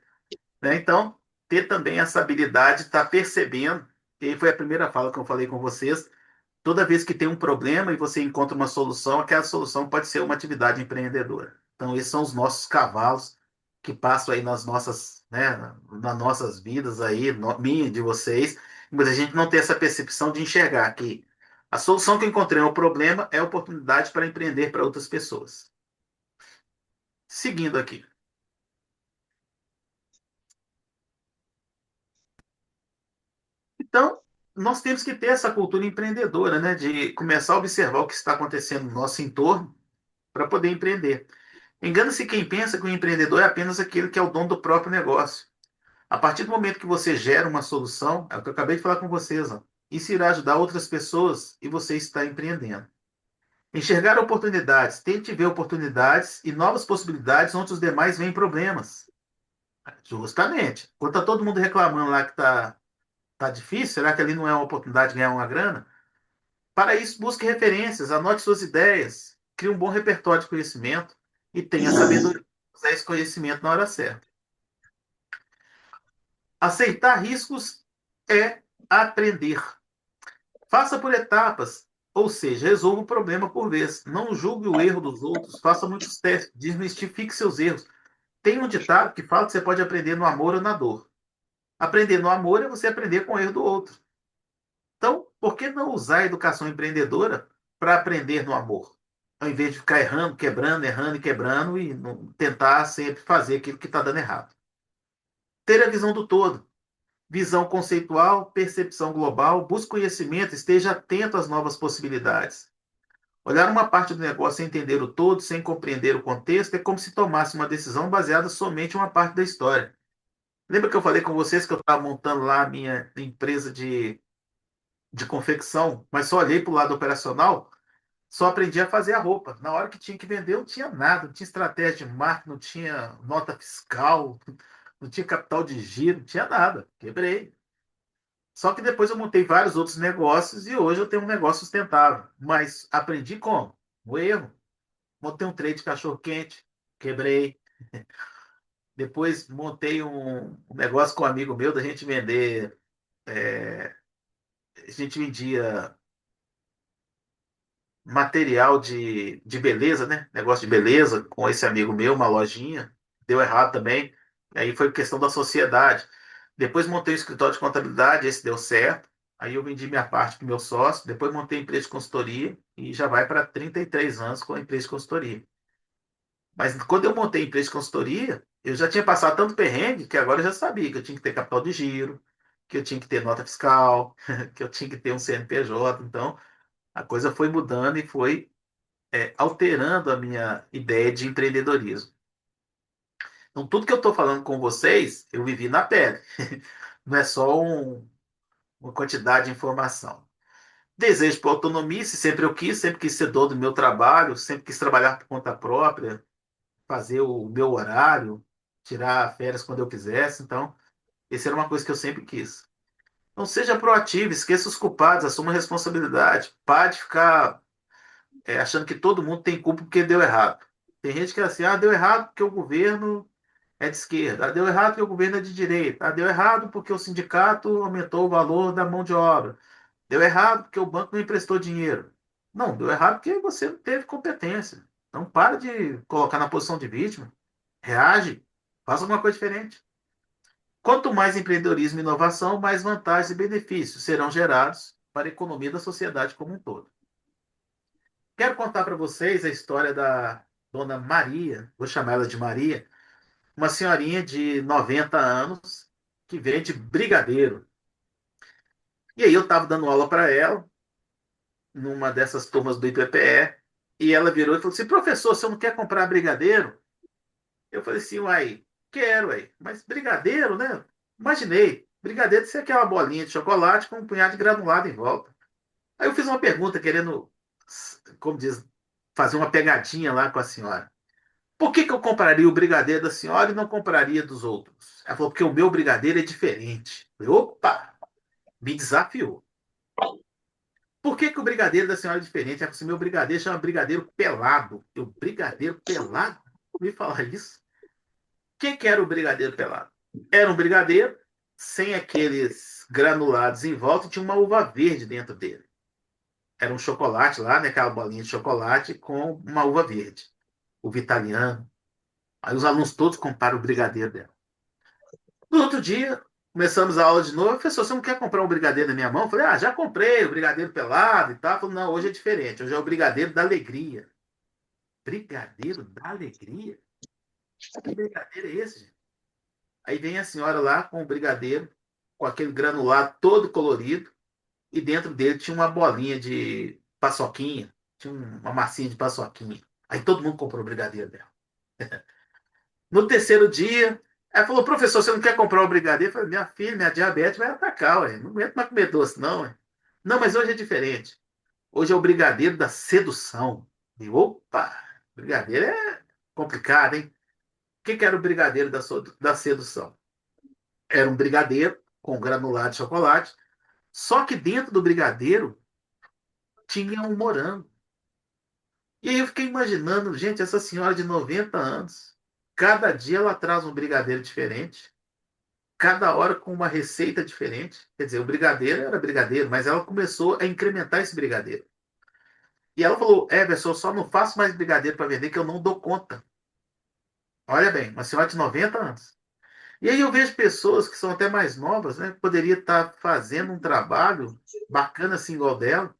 né? Então, ter também essa habilidade de estar percebendo, e aí foi a primeira fala que eu falei com vocês, toda vez que tem um problema e você encontra uma solução, aquela solução pode ser uma atividade empreendedora. Então, esses são os nossos cavalos que passam aí nas nossas, né, nas nossas vidas aí, minha e de vocês, mas a gente não tem essa percepção de enxergar que a solução que eu encontrei ao problema é a oportunidade para empreender para outras pessoas. Seguindo aqui. Então, nós temos que ter essa cultura empreendedora, né, de começar a observar o que está acontecendo no nosso entorno para poder empreender. Engana-se quem pensa que o empreendedor é apenas aquele que é o dono do próprio negócio. A partir do momento que você gera uma solução, é o que eu acabei de falar com vocês, ó, isso irá ajudar outras pessoas e você está empreendendo. Enxergar oportunidades, tente ver oportunidades e novas possibilidades onde os demais veem problemas. Justamente. Enquanto está todo mundo reclamando lá que tá difícil, será que ali não é uma oportunidade de ganhar uma grana? Para isso, busque referências, anote suas ideias, crie um bom repertório de conhecimento e tenha sabedoria para usar esse conhecimento na hora certa. Aceitar riscos é aprender. Faça por etapas, ou seja, resolva o problema por vez. Não julgue o erro dos outros, faça muitos testes, desmistifique seus erros. Tem um ditado que fala que você pode aprender no amor ou na dor. Aprender no amor é você aprender com o erro do outro. Então, por que não usar a educação empreendedora para aprender no amor? Ao invés de ficar errando, quebrando, errando e quebrando e tentar sempre fazer aquilo que está dando errado. Ter a visão do todo. Visão conceitual, percepção global, busque conhecimento, esteja atento às novas possibilidades. Olhar uma parte do negócio sem entender o todo, sem compreender o contexto, é como se tomasse uma decisão baseada somente em uma parte da história. Lembra que eu falei com vocês que eu estava montando lá a minha empresa de confecção, mas só olhei para o lado operacional, só aprendi a fazer a roupa. Na hora que tinha que vender, não tinha nada, não tinha estratégia de marketing, não tinha nota fiscal, não tinha capital de giro, não tinha nada. Quebrei. Só que depois eu montei vários outros negócios e hoje eu tenho um negócio sustentável. Mas aprendi como? No erro. Montei um trade de cachorro-quente, quebrei. Depois montei um negócio com um amigo meu da gente vender. A gente vendia material de beleza, né? Negócio de beleza com esse amigo meu, uma lojinha. Deu errado também. Aí foi questão da sociedade. Depois montei um escritório de contabilidade, esse deu certo. Aí eu vendi minha parte para o meu sócio. Depois montei empresa de consultoria e já vai para 33 anos com a empresa de consultoria. Mas quando eu montei a empresa de consultoria, eu já tinha passado tanto perrengue que agora eu já sabia que eu tinha que ter capital de giro, que eu tinha que ter nota fiscal, que eu tinha que ter um CNPJ. Então, a coisa foi mudando e foi alterando a minha ideia de empreendedorismo. Então, tudo que eu estou falando com vocês, eu vivi na pele. Não é só uma quantidade de informação. Desejo por autonomia, se sempre quis ser dono do meu trabalho, sempre quis trabalhar por conta própria, fazer o meu horário, tirar férias quando eu quisesse. Então, essa era uma coisa que eu sempre quis. Então, seja proativo, esqueça os culpados, assuma a responsabilidade. Pare de ficar achando que todo mundo tem culpa porque deu errado. Tem gente que é assim, deu errado porque o governo é de esquerda, deu errado porque o governo é de direita, deu errado porque o sindicato aumentou o valor da mão de obra, deu errado porque o banco não emprestou dinheiro. Não, deu errado porque você não teve competência. Então, para de colocar na posição de vítima, reage, faça alguma coisa diferente. Quanto mais empreendedorismo e inovação, mais vantagens e benefícios serão gerados para a economia da sociedade como um todo. Quero contar para vocês a história da dona Maria, vou chamar ela de Maria, uma senhorinha de 90 anos que vende brigadeiro. E aí eu estava dando aula para ela, numa dessas turmas do IPPE, e ela virou e falou assim: professor, você não quer comprar brigadeiro? Eu falei assim: uai, quero, uai, mas brigadeiro, né? Imaginei, brigadeiro deve ser aquela bolinha de chocolate com um punhado de granulado em volta. Aí eu fiz uma pergunta querendo, como diz, fazer uma pegadinha lá com a senhora. Por que eu compraria o brigadeiro da senhora e não compraria dos outros? Ela falou, porque o meu brigadeiro é diferente. Eu falei, opa, me desafiou. Por que que o brigadeiro da senhora é diferente? Ela falou assim, meu brigadeiro chama brigadeiro pelado. Eu, brigadeiro pelado? Ouvi falar isso. O que que era o brigadeiro pelado? Era um brigadeiro sem aqueles granulados em volta e tinha uma uva verde dentro dele. Era um chocolate lá, né? Aquela bolinha de chocolate com uma uva verde. Uva italiana. Aí os alunos todos compraram o brigadeiro dela. No outro dia, começamos a aula de novo. Professor, você não quer comprar um brigadeiro na minha mão? Eu falei, já comprei o brigadeiro pelado e tal. Falei, não, hoje é diferente. Hoje é o brigadeiro da alegria. Brigadeiro da alegria? Que brigadeiro é esse, gente? Aí vem a senhora lá com o brigadeiro, com aquele granulado todo colorido, e dentro dele tinha uma bolinha de paçoquinha, tinha uma massinha de paçoquinha. Aí todo mundo comprou o brigadeiro dela. No terceiro dia, ela falou, professor, você não quer comprar o brigadeiro? Eu falei, minha filha, minha diabetes vai atacar, ué. Não aguento mais comer doce, não, ué. Não, mas hoje é diferente. Hoje é o brigadeiro da sedução. E, opa, brigadeiro é complicado, hein? O que que era o brigadeiro da sedução? Era um brigadeiro com granulado de chocolate, só que dentro do brigadeiro tinha um morango. E aí eu fiquei imaginando, gente, essa senhora de 90 anos, cada dia ela traz um brigadeiro diferente, cada hora com uma receita diferente. Quer dizer, o brigadeiro era brigadeiro, mas ela começou a incrementar esse brigadeiro. E ela falou: Everson, eu só não faço mais brigadeiro para vender que eu não dou conta. Olha bem, uma senhora de 90 anos. E aí eu vejo pessoas que são até mais novas, né? Que poderia estar fazendo um trabalho bacana assim igual dela,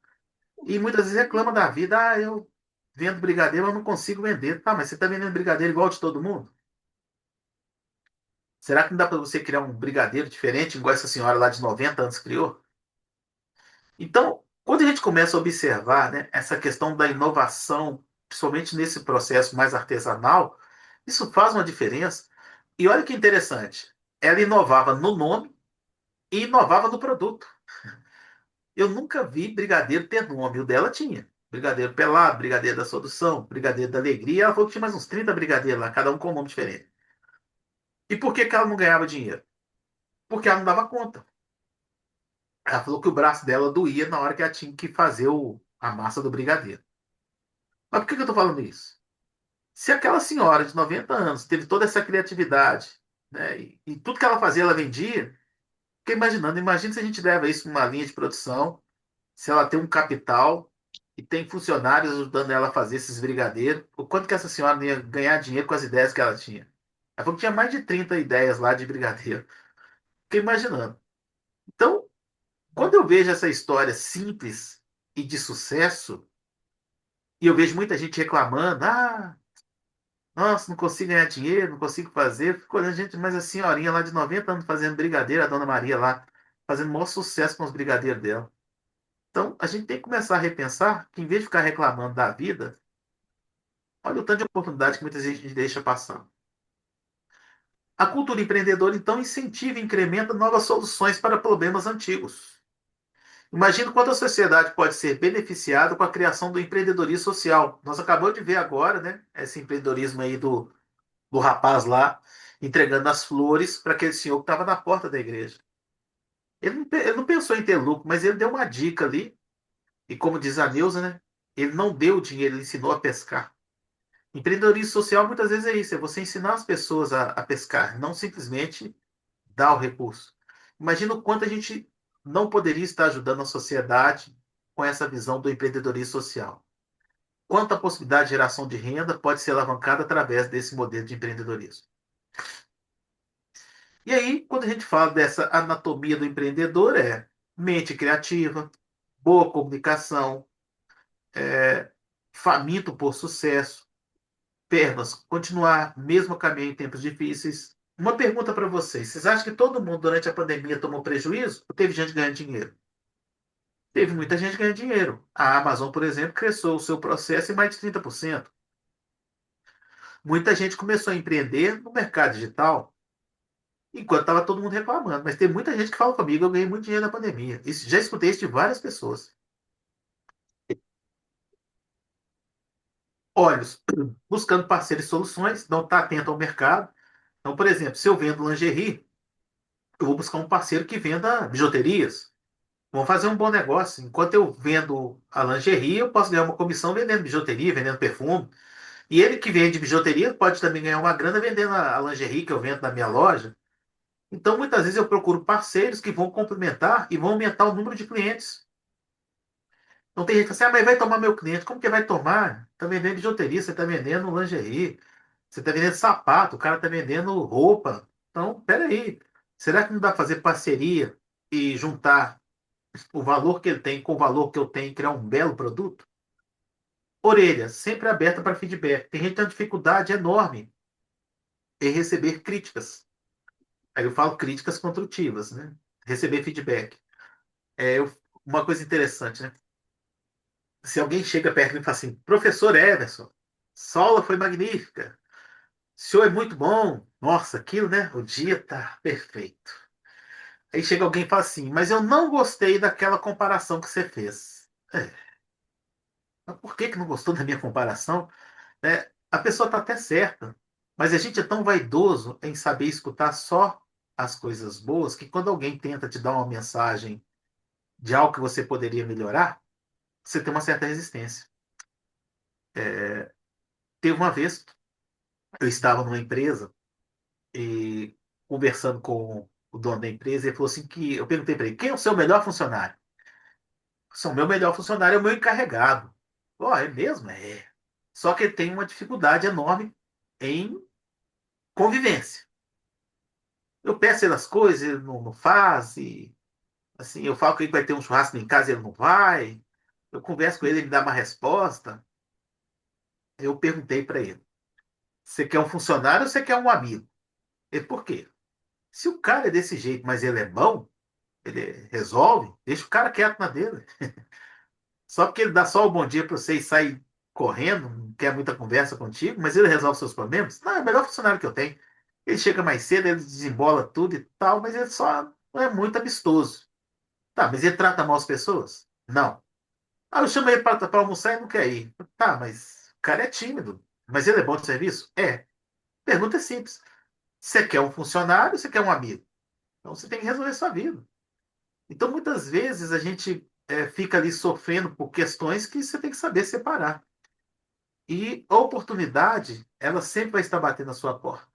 e muitas vezes reclama da vida. Eu vendo brigadeiro, eu não consigo vender. Tá, mas você está vendendo brigadeiro igual de todo mundo? Será que não dá para você criar um brigadeiro diferente, igual essa senhora lá de 90 anos criou? Então, quando a gente começa a observar, né, essa questão da inovação, principalmente nesse processo mais artesanal, isso faz uma diferença. E olha que interessante, ela inovava no nome e inovava no produto. Eu nunca vi brigadeiro ter nome, o dela tinha. Brigadeiro pelado, brigadeiro da solução, brigadeiro da alegria. Ela falou que tinha mais uns 30 brigadeiros lá, cada um com um nome diferente. E por que que ela não ganhava dinheiro? Porque ela não dava conta. Ela falou que o braço dela doía na hora que ela tinha que fazer a massa do brigadeiro. Mas por que que eu estou falando isso? Se aquela senhora de 90 anos teve toda essa criatividade, né, e tudo que ela fazia, ela vendia, fiquei imaginando, imagina se a gente leva isso para uma linha de produção, se ela tem um capital e tem funcionários ajudando ela a fazer esses brigadeiros, o quanto que essa senhora ia ganhar dinheiro com as ideias que ela tinha. Ela falou que tinha mais de 30 ideias lá de brigadeiro. Fiquei imaginando. Então, quando eu vejo essa história simples e de sucesso, e eu vejo muita gente reclamando, nossa, não consigo ganhar dinheiro, não consigo fazer. Fico olhando, gente, mas a senhorinha lá de 90 anos fazendo brigadeiro, a dona Maria lá, fazendo o maior sucesso com os brigadeiros dela. Então, a gente tem que começar a repensar que, em vez de ficar reclamando da vida, olha o tanto de oportunidade que muita gente deixa passar. A cultura empreendedora, então, incentiva e incrementa novas soluções para problemas antigos. Imagina quanto a sociedade pode ser beneficiada com a criação do empreendedorismo social. Nós acabamos de ver agora, né, esse empreendedorismo aí do rapaz lá entregando as flores para aquele senhor que estava na porta da igreja. Ele não pensou em ter lucro, mas ele deu uma dica ali. E como diz a Neuza, né? Ele não deu dinheiro, ele ensinou a pescar. Empreendedorismo social muitas vezes é isso, é você ensinar as pessoas a pescar, não simplesmente dar o recurso. Imagina o quanto a gente não poderia estar ajudando a sociedade com essa visão do empreendedorismo social. Quanta possibilidade de geração de renda pode ser alavancada através desse modelo de empreendedorismo. E aí, quando a gente fala dessa anatomia do empreendedor, é mente criativa, boa comunicação, faminto por sucesso, pernas, continuar mesmo a caminhar em tempos difíceis. Uma pergunta para vocês: vocês acham que todo mundo durante a pandemia tomou prejuízo ou teve gente ganhando dinheiro? Teve muita gente ganhando dinheiro. A Amazon, por exemplo, cresceu o seu processo em mais de 30%. Muita gente começou a empreender no mercado digital enquanto estava todo mundo reclamando. Mas tem muita gente que fala comigo, eu ganhei muito dinheiro na pandemia. Isso, já escutei isso de várias pessoas. Olhos, buscando parceiros e soluções, não está atento ao mercado. Então, por exemplo, se eu vendo lingerie, eu vou buscar um parceiro que venda bijuterias. Vamos fazer um bom negócio. Enquanto eu vendo a lingerie, eu posso ganhar uma comissão vendendo bijuteria, vendendo perfume. E ele que vende bijuteria pode também ganhar uma grana vendendo a lingerie que eu vendo na minha loja. Então, muitas vezes eu procuro parceiros que vão complementar e vão aumentar o número de clientes. Não tem gente que fala assim, mas vai tomar meu cliente. Como que vai tomar? Está vendendo bijuteria, você está vendendo lingerie, você está vendendo sapato, o cara está vendendo roupa. Então, peraí. Será que não dá para fazer parceria e juntar o valor que ele tem com o valor que eu tenho e criar um belo produto? Orelha, sempre aberta para feedback. Tem gente que tem uma dificuldade enorme em receber críticas. Aí eu falo críticas construtivas, né? Receber feedback. Uma coisa interessante, né? Se alguém chega perto de mim e fala assim, professor Everson, sua aula foi magnífica, o senhor é muito bom, nossa, aquilo, né? O dia tá perfeito. Aí chega alguém e fala assim, mas eu não gostei daquela comparação que você fez. Mas por que que não gostou da minha comparação? A pessoa está até certa, mas a gente é tão vaidoso em saber escutar só as coisas boas que quando alguém tenta te dar uma mensagem de algo que você poderia melhorar, você tem uma certa resistência. Teve uma vez, eu estava numa empresa e conversando com o dono da empresa, ele falou assim que eu perguntei para ele, quem é o seu melhor funcionário? O meu melhor funcionário é o meu encarregado. Ó, é mesmo? É. Só que ele tem uma dificuldade enorme em convivência. Eu peço ele as coisas, ele não faz, e assim, eu falo que ele vai ter um churrasco em casa, ele não vai. Eu converso com ele, ele me dá uma resposta. Eu perguntei para ele: você quer um funcionário ou você quer um amigo? Ele, por quê? Se o cara é desse jeito, mas ele é bom, ele resolve, deixa o cara quieto na dele. Só porque ele dá só o bom dia para você e sai correndo, não quer muita conversa contigo, mas ele resolve seus problemas. Não, é o melhor funcionário que eu tenho. Ele chega mais cedo, ele desembola tudo e tal, mas ele só não é muito amistoso. Tá, mas ele trata mal as pessoas? Não. Ah, eu chamo ele para almoçar e não quer ir. Tá, mas o cara é tímido. Mas ele é bom de serviço? É. Pergunta é simples. Você quer um funcionário ou você quer um amigo? Então você tem que resolver sua vida. Então muitas vezes a gente fica ali sofrendo por questões que você tem que saber separar. E a oportunidade, ela sempre vai estar batendo na sua porta.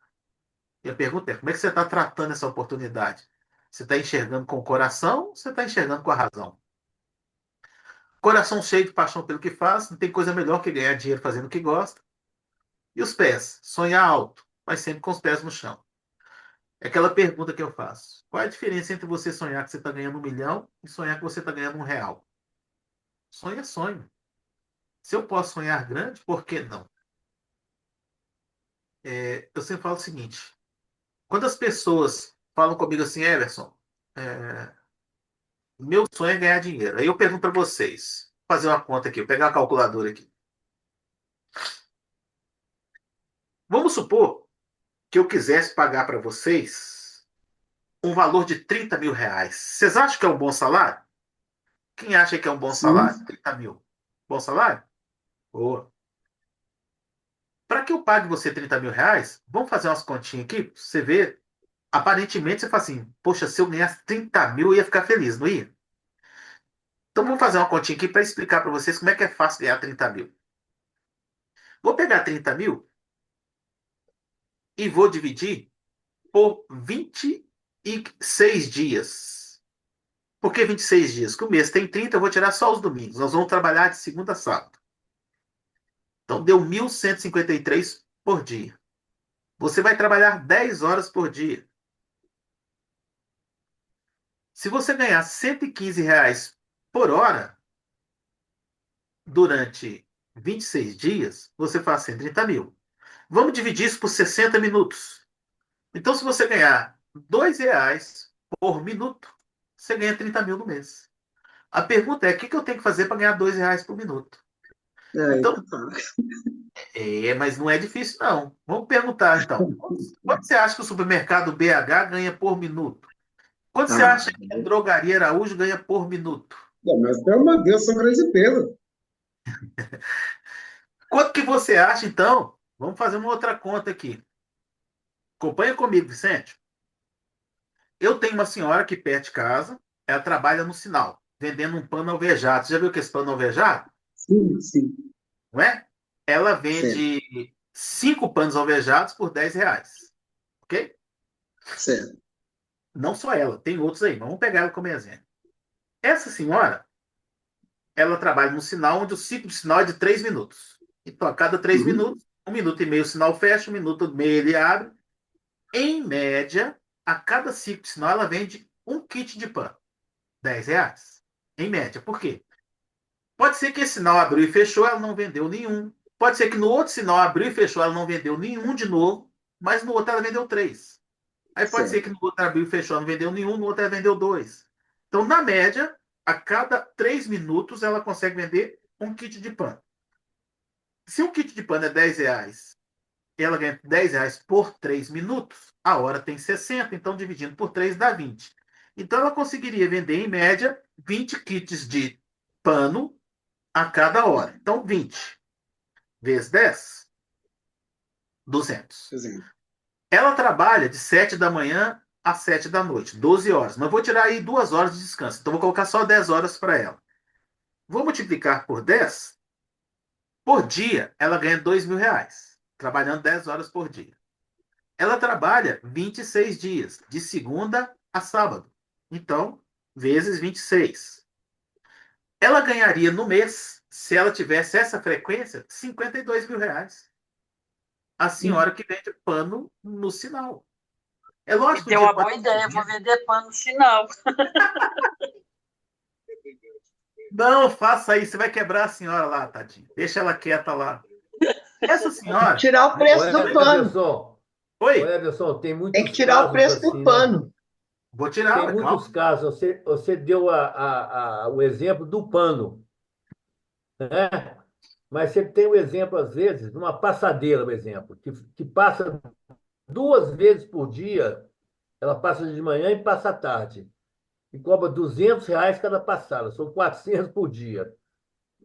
E a pergunta é, como é que você está tratando essa oportunidade? Você está enxergando com o coração ou você está enxergando com a razão? Coração cheio de paixão pelo que faz, não tem coisa melhor que ganhar dinheiro fazendo o que gosta. E os pés? Sonhar alto, mas sempre com os pés no chão. É aquela pergunta que eu faço. Qual é a diferença entre você sonhar que você está ganhando 1 milhão e sonhar que você está ganhando R$ 1? Sonho é sonho. Se eu posso sonhar grande, por que não? Eu sempre falo o seguinte: quando as pessoas falam comigo assim, Everson, é, meu sonho é ganhar dinheiro. Aí eu pergunto para vocês, vou fazer uma conta aqui, vou pegar a calculadora aqui. Vamos supor que eu quisesse pagar para vocês um valor de R$ 30.000. Vocês acham que é um bom salário? Quem acha que é um bom salário? Sim. 30 mil. Bom salário? Boa. Para que eu pague você R$ 30.000, vamos fazer umas continhas aqui? Você vê, aparentemente você fala assim, poxa, se eu ganhasse 30 mil, eu ia ficar feliz, não ia? Então vamos fazer uma continha aqui para explicar para vocês como é que é fácil ganhar 30 mil. Vou pegar 30 mil e vou dividir por 26 dias. Por que 26 dias? Porque o mês tem 30, eu vou tirar só os domingos. Nós vamos trabalhar de segunda a sábado. Então deu 1.153 por dia. Você vai trabalhar 10 horas por dia. Se você ganhar R$ 115 por hora durante 26 dias, você faz 130 mil. Vamos dividir isso por 60 minutos. Então, se você ganhar R$ 2 por minuto, você ganha 30 mil no mês. A pergunta é: o que eu tenho que fazer para ganhar R$ 2 por minuto? É, Então, que tá. mas não é difícil, não. Vamos perguntar, então. Quanto você acha que o supermercado BH ganha por minuto? Quanto você Ah, acha que a drogaria Araújo ganha por minuto? bom, mas pelo amor de Deus, são grandes peso. Quanto que você acha, então? Vamos fazer uma outra conta aqui. Acompanha comigo, Vicente. Eu tenho uma senhora que perto de casa, ela trabalha no sinal. vendendo um pano alvejado. Você já viu que esse pano alvejado? Sim, sim, Não é? Ela certo, vende 5 panos alvejados por R$ 10. Ok? certo. Não só ela, tem outros aí, mas vamos pegar ela como exemplo. Essa senhora, ela trabalha num sinal onde o ciclo de sinal é de 3 minutos. Então, a cada 3 Uhum, minutos, 1 minuto e meio o sinal fecha, 1 minuto e meio ele abre. Em média, a cada ciclo de sinal, ela vende um kit de pano. R$ 10. Em média. Por quê? Pode ser que esse sinal abriu e fechou, ela não vendeu nenhum. Pode ser que no outro sinal abriu e fechou, ela não vendeu nenhum de novo, mas no outro ela vendeu 3. Aí pode ser que certo. no outro abriu e fechou, não vendeu nenhum, no outro ela vendeu 2. Então, na média, a cada 3 minutos ela consegue vender um kit de pano. Se um kit de pano é R$ 10 e ela ganha R$ 10 por 3 minutos, a hora tem 60, então dividindo por 3 dá 20. Então ela conseguiria vender, em média, 20 kits de pano a cada hora. Então, 20 vezes 10, 200. Exemplo. Ela trabalha de 7 da manhã às 7 da noite, 12 horas. Mas vou tirar aí 2 horas de descanso. Então, vou colocar só 10 horas para ela. Vou multiplicar por 10. Por dia, ela ganha R$ 2.000, trabalhando 10 horas por dia. Ela trabalha 26 dias, de segunda a sábado. Então, vezes 26. Ela ganharia no mês, se ela tivesse essa frequência, R$ 52.000. A senhora que vende pano no sinal. É Me lógico que o deu dia uma pode boa ter ideia, vou subido. vender pano no sinal. Não, faça isso, você vai quebrar a senhora lá, tadinho. Deixa ela quieta lá. Essa senhora, Tirar o Ô, preço do pano. Ederson, ô, oi, Ederson, tem Tem que muitos tirar o casos preço do assim, né? pano. vou Tem tirá-la, muitos calma. casos. Você deu o exemplo do pano, né? Mas você tem o exemplo, às vezes, de uma passadeira, por exemplo, que passa 2 vezes por dia. Ela passa de manhã e passa à tarde. E cobra R$ 200 cada passada. São 400 por dia.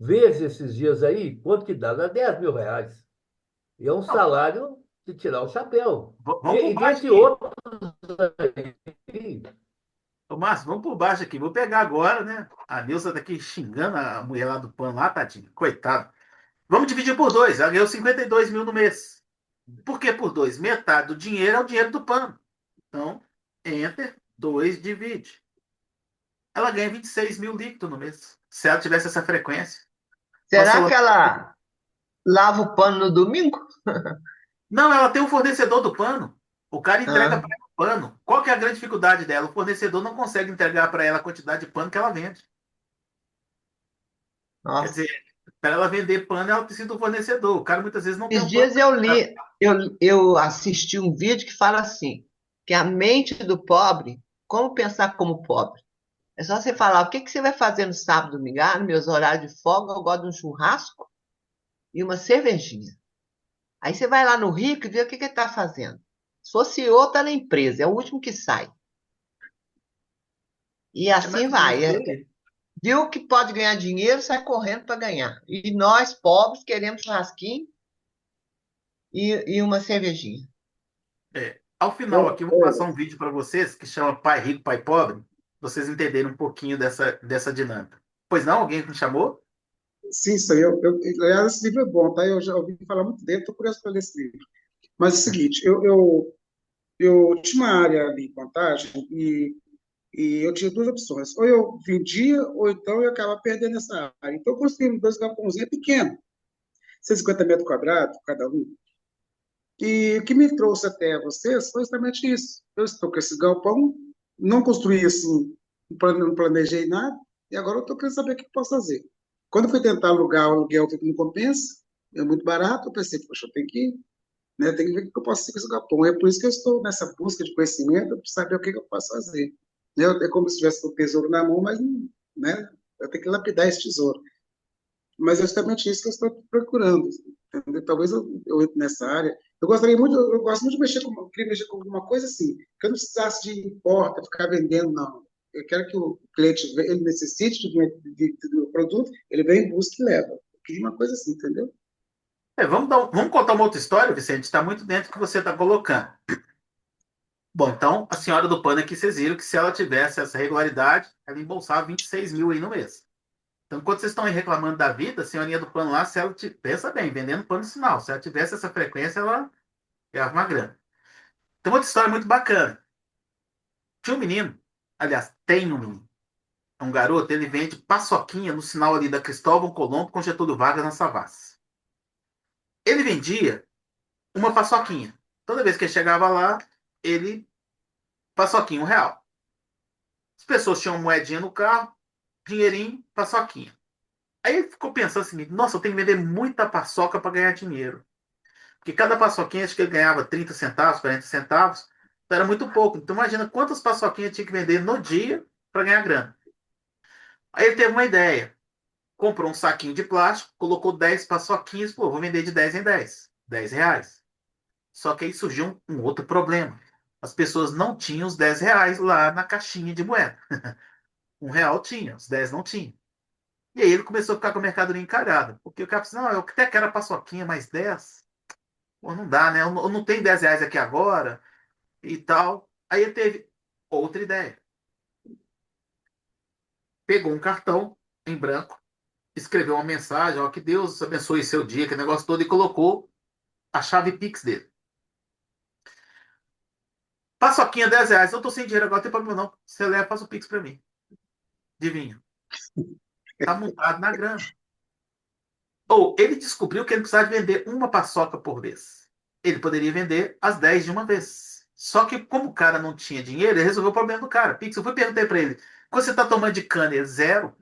Vezes esses dias aí, quanto que dá? Dá R$ 10.000. E é um Não, salário de tirar o chapéu. vamos por E baixo dentre aqui. outros aí, Ô, Márcio, vamos por baixo aqui. Vou pegar agora, né? A Nilza tá aqui xingando a mulher lá do pano lá, tadinho. Coitado. Vamos dividir por 2. Ela ganhou 52 mil no mês. Por que por 2? Metade do dinheiro é o dinheiro do pano. Então, enter, 2 divide. Ela ganha 26 mil líquido no mês. Se ela tivesse essa frequência. Nós Será que falamos. ela lava o pano no domingo? Não, ela tem um fornecedor do pano. O cara entrega Ah, para ela o pano. Qual que é a grande dificuldade dela? O fornecedor não consegue entregar para ela a quantidade de pano que ela vende. Quer nossa. dizer, para ela vender pano, ela precisa do fornecedor. O cara muitas vezes não tem Esses um pano. dias eu li, eu assisti um vídeo que fala assim, que a mente do pobre, como pensar como pobre? É só você falar, o que que você vai fazer no sábado, domingo? Ah, nos meus horários de folga, eu gosto de um churrasco e uma cervejinha. Aí você vai lá no rico e vê o que que ele está fazendo. Se fosse outro, tá na empresa, é o último que sai. E É mais assim ou menos vai. por aí. Viu que pode ganhar dinheiro, sai correndo para ganhar. E nós, pobres, queremos churrasquinho e uma cervejinha. É. Ao final Ô, aqui, eu vou passar ô, um vídeo para vocês que chama Pai Rico, Pai Pobre, pra vocês entenderem um pouquinho dessa dinâmica. Pois não? Alguém me chamou? sim, isso aí. Aliás, esse livro é bom, tá? Eu já ouvi falar muito dele, estou curioso para ler esse livro. Mas é o seguinte, eu tinha uma área ali em Contagem e eu tinha duas opções. Ou eu vendia, ou então eu acabava perdendo essa área. Então, eu construí dois galpãozinhos pequenos, 150 metros quadrados cada um. E o que me trouxe até vocês foi justamente isso. Eu estou com esse galpão, não construí assim, não planejei nada, e agora eu estou querendo saber o que eu posso fazer. Quando eu fui tentar alugar o aluguel que não compensa, é muito barato, eu pensei, poxa, eu tenho que, né, tenho que ver o que eu posso fazer com esse galpão. É por isso que eu estou nessa busca de conhecimento, para saber o que eu posso fazer. Né, é como se tivesse o tesouro na mão, mas né, eu tenho que lapidar esse tesouro. Mas é justamente isso que eu estou procurando. Entendeu? Talvez eu entre nessa área. Eu gosto muito de mexer com, eu queria mexer com alguma coisa assim, que eu não precisasse de porta, ficar vendendo, não. Eu quero que o cliente ele necessite do produto, ele vem, busca e leva. Eu queria uma coisa assim, entendeu? Vamos contar uma outra história, Vicente. Está muito dentro do que você está colocando. Bom, então, a senhora do pano aqui, vocês viram que se ela tivesse essa regularidade, ela embolsava 26 mil aí no mês. Então, quando vocês estão aí reclamando da vida, a senhorinha do pano lá, se ela pensa bem, vendendo pano sinal, se ela tivesse essa frequência, ela ganhava uma grana. Tem outra história muito bacana. Tinha um menino, aliás, tem um menino, é um garoto, ele vende paçoquinha no sinal ali da Cristóvão Colombo com Getúlio Vargas na Savassi. Ele vendia uma paçoquinha. Toda vez que ele chegava lá, ele, paçoquinha, R$ 1. As pessoas tinham moedinha no carro, dinheirinho, paçoquinha. Aí ele ficou pensando assim, nossa, eu tenho que vender muita paçoca para ganhar dinheiro. Porque cada paçoquinha, acho que ele ganhava 30 centavos, 40 centavos. Então era muito pouco. Então imagina quantas paçoquinhas tinha que vender no dia para ganhar grana. Aí ele teve uma ideia. Comprou um saquinho de plástico, colocou 10 paçoquinhas, pô, vou vender de 10 em 10. R$ 10. Só que aí surgiu um outro problema. As pessoas não tinham os R$ 10 lá na caixinha de moeda. R$ 1 tinha, os 10 não tinham. E aí ele começou a ficar com a mercadoria encarada. Porque o cara disse, não, eu até quero a paçoquinha mais 10. Pô, não dá, né? Eu não tenho R$ 10 aqui agora e tal. Aí ele teve outra ideia. Pegou um cartão em branco, escreveu uma mensagem, ó, que Deus abençoe seu dia, que negócio todo, e colocou a chave Pix dele. Paçoquinha, R$ 10. Eu tô sem dinheiro agora, não tem problema não. Você leva, faz o Pix pra mim. Adivinha? Tá montado na grana. Ou ele descobriu que ele precisava vender uma paçoca por vez. Ele poderia vender as 10 de uma vez. Só que, como o cara não tinha dinheiro, ele resolveu o problema do cara. Pix, eu fui perguntar para ele: quando você está tomando de cana é zero,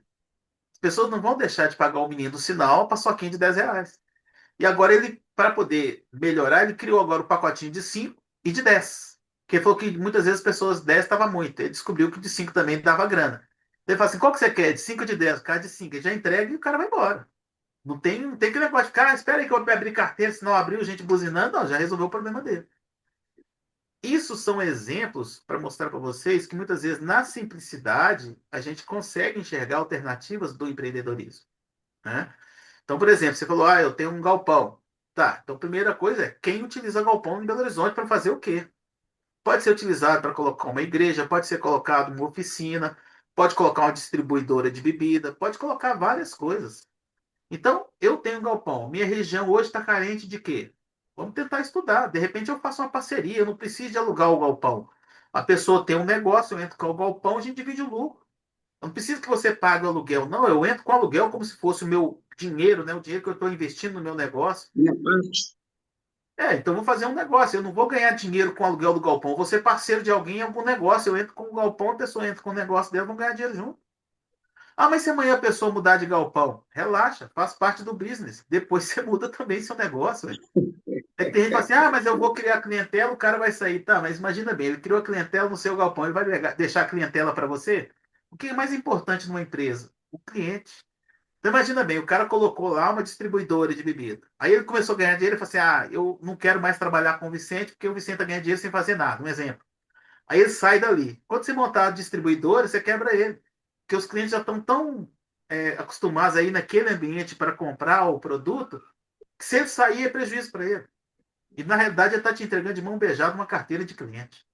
as pessoas não vão deixar de pagar o menino do sinal a paçoquinha de R$ 10. E agora ele, para poder melhorar, ele criou agora o pacotinho de 5 e de 10. Porque ele falou que muitas vezes as pessoas 10 estava muito. Ele descobriu que de 5 também dava grana. Ele falou assim: qual que você quer? De 5 ou de 10? O cara de 5. Ele já entrega e o cara vai embora. Não tem que negócio de ficar, espera aí que eu vou abrir carteira, senão abriu gente buzinando. Não, já resolveu o problema dele. Isso são exemplos para mostrar para vocês que muitas vezes na simplicidade a gente consegue enxergar alternativas do empreendedorismo, né? Então, por exemplo, você falou, eu tenho um galpão. Tá, então a primeira coisa é quem utiliza galpão em Belo Horizonte para fazer o quê? Pode ser utilizado para colocar uma igreja, pode ser colocado uma oficina, pode colocar uma distribuidora de bebida, pode colocar várias coisas. Então, eu tenho um galpão. Minha região hoje está carente de quê? Vamos tentar estudar. De repente, eu faço uma parceria. Eu não preciso de alugar o galpão. A pessoa tem um negócio, eu entro com o galpão, a gente divide o lucro. Eu não preciso que você pague o aluguel. Não, eu entro com o aluguel como se fosse o meu dinheiro, né? O dinheiro que eu estou investindo no meu negócio. Minha parte. Então eu vou fazer um negócio. Eu não vou ganhar dinheiro com o aluguel do galpão. Eu vou ser parceiro de alguém em algum negócio. Eu entro com o galpão, a pessoa entra com o negócio dela, vão ganhar dinheiro junto. Mas se amanhã a pessoa mudar de galpão, relaxa, faz parte do business. Depois você muda também seu negócio. Véio. É que tem gente que fala assim, mas eu vou criar clientela, o cara vai sair. Tá, mas imagina bem, ele criou a clientela no seu galpão, ele vai deixar a clientela para você? O que é mais importante numa empresa? O cliente. Então imagina bem, o cara colocou lá uma distribuidora de bebida. Aí ele começou a ganhar dinheiro e falou assim, eu não quero mais trabalhar com o Vicente, porque o Vicente está ganhando dinheiro sem fazer nada. Um exemplo. Aí ele sai dali. Quando você montar a distribuidora, você quebra ele. Porque os clientes já estão tão acostumados aí naquele ambiente para comprar o produto, que se ele sair é prejuízo para ele. E na realidade ele está te entregando de mão beijada uma carteira de cliente.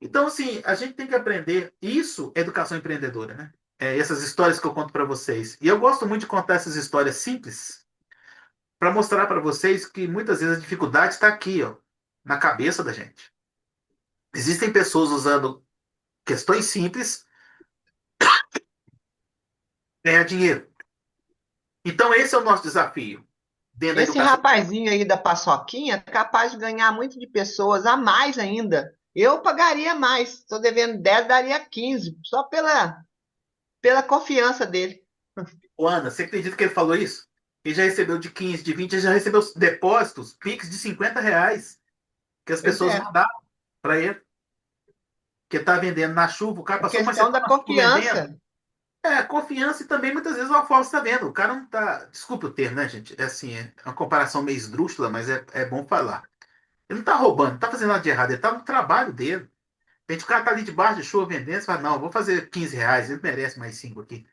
Então, assim, a gente tem que aprender. Isso é educação empreendedora, né? Essas histórias que eu conto para vocês. E eu gosto muito de contar essas histórias simples para mostrar para vocês que muitas vezes a dificuldade está aqui, ó, na cabeça da gente. Existem pessoas usando questões simples ganhar dinheiro. Então, esse é o nosso desafio dentro da Esse educação. rapazinho aí da paçoquinha é capaz de ganhar muito de pessoas, a mais ainda. Eu pagaria mais. Estou devendo 10, daria 15, só pela confiança dele. Ana, você acredita que ele falou isso? Ele já recebeu de 15, de 20, ele já recebeu depósitos, Pix de R$ 50, que as Pois pessoas é, mandaram para ele, que está vendendo na chuva. O cara é passou, mas você questão está da na chuva vendendo? confiança. Confiança e também muitas vezes uma forma você está vendo. O cara não está. Desculpe o termo, né, gente? É assim, é uma comparação meio esdrúxula, mas é bom falar. Ele não está roubando, não está fazendo nada de errado, ele está no trabalho dele. De repente, o cara está ali debaixo de chuva vendendo, você fala, não, vou fazer R$ 15, ele merece mais 5 aqui.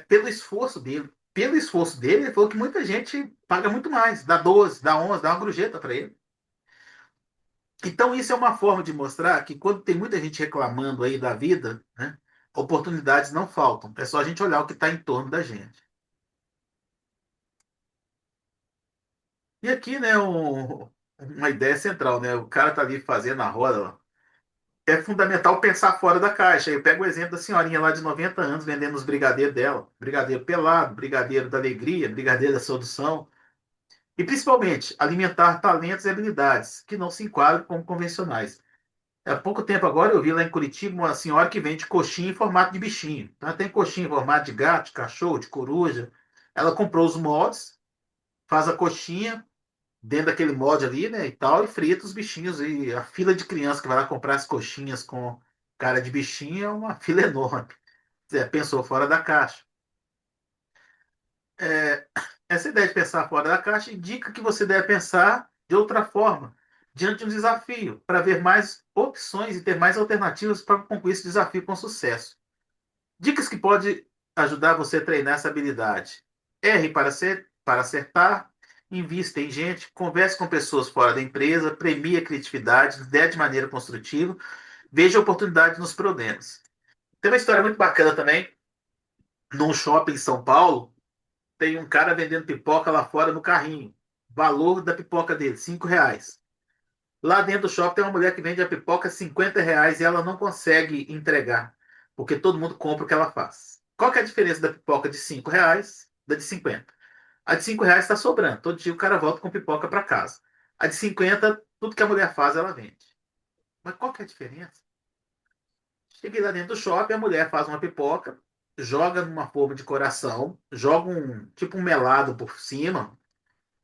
Pelo esforço dele. Pelo esforço dele, ele falou que muita gente paga muito mais, dá 12, dá 11, dá uma gorjeta para ele. Então, isso é uma forma de mostrar que quando tem muita gente reclamando aí da vida, né, oportunidades não faltam. É só a gente olhar o que está em torno da gente. E aqui, né, uma ideia central, né? O cara tá ali fazendo a roda, ó. É fundamental pensar fora da caixa. Eu pego o exemplo da senhorinha lá de 90 anos vendendo os brigadeiros dela. Brigadeiro pelado, brigadeiro da alegria, brigadeiro da solução. E principalmente, alimentar talentos e habilidades que não se enquadram como convencionais. Há pouco tempo agora eu vi lá em Curitiba uma senhora que vende coxinha em formato de bichinho. Então, ela tem coxinha em formato de gato, de cachorro, de coruja. Ela comprou os moldes, faz a coxinha dentro daquele molde ali, né, e tal, e frita os bichinhos. E a fila de crianças que vai lá comprar as coxinhas com cara de bichinho é uma fila enorme. Quer dizer, pensou fora da caixa. É, essa ideia de pensar fora da caixa indica que você deve pensar de outra forma, diante de um desafio, para ver mais opções e ter mais alternativas para concluir esse desafio com sucesso. Dicas que podem ajudar você a treinar essa habilidade. Erre para acertar, invista em gente, converse com pessoas fora da empresa, premie a criatividade, dê de maneira construtiva, veja oportunidades nos problemas. Tem uma história muito bacana também, num shopping em São Paulo, tem um cara vendendo pipoca lá fora no carrinho. Valor da pipoca dele, R$ 5. Lá dentro do shopping tem uma mulher que vende a pipoca R$ 50 e ela não consegue entregar, porque todo mundo compra o que ela faz. Qual que é a diferença da pipoca de R$ 5 da de 50? A de R$ 5 está sobrando. Todo dia o cara volta com pipoca para casa. A de 50, tudo que a mulher faz, ela vende. Mas qual que é a diferença? Cheguei lá dentro do shopping, a mulher faz uma pipoca, joga numa forma de coração, joga tipo um melado por cima.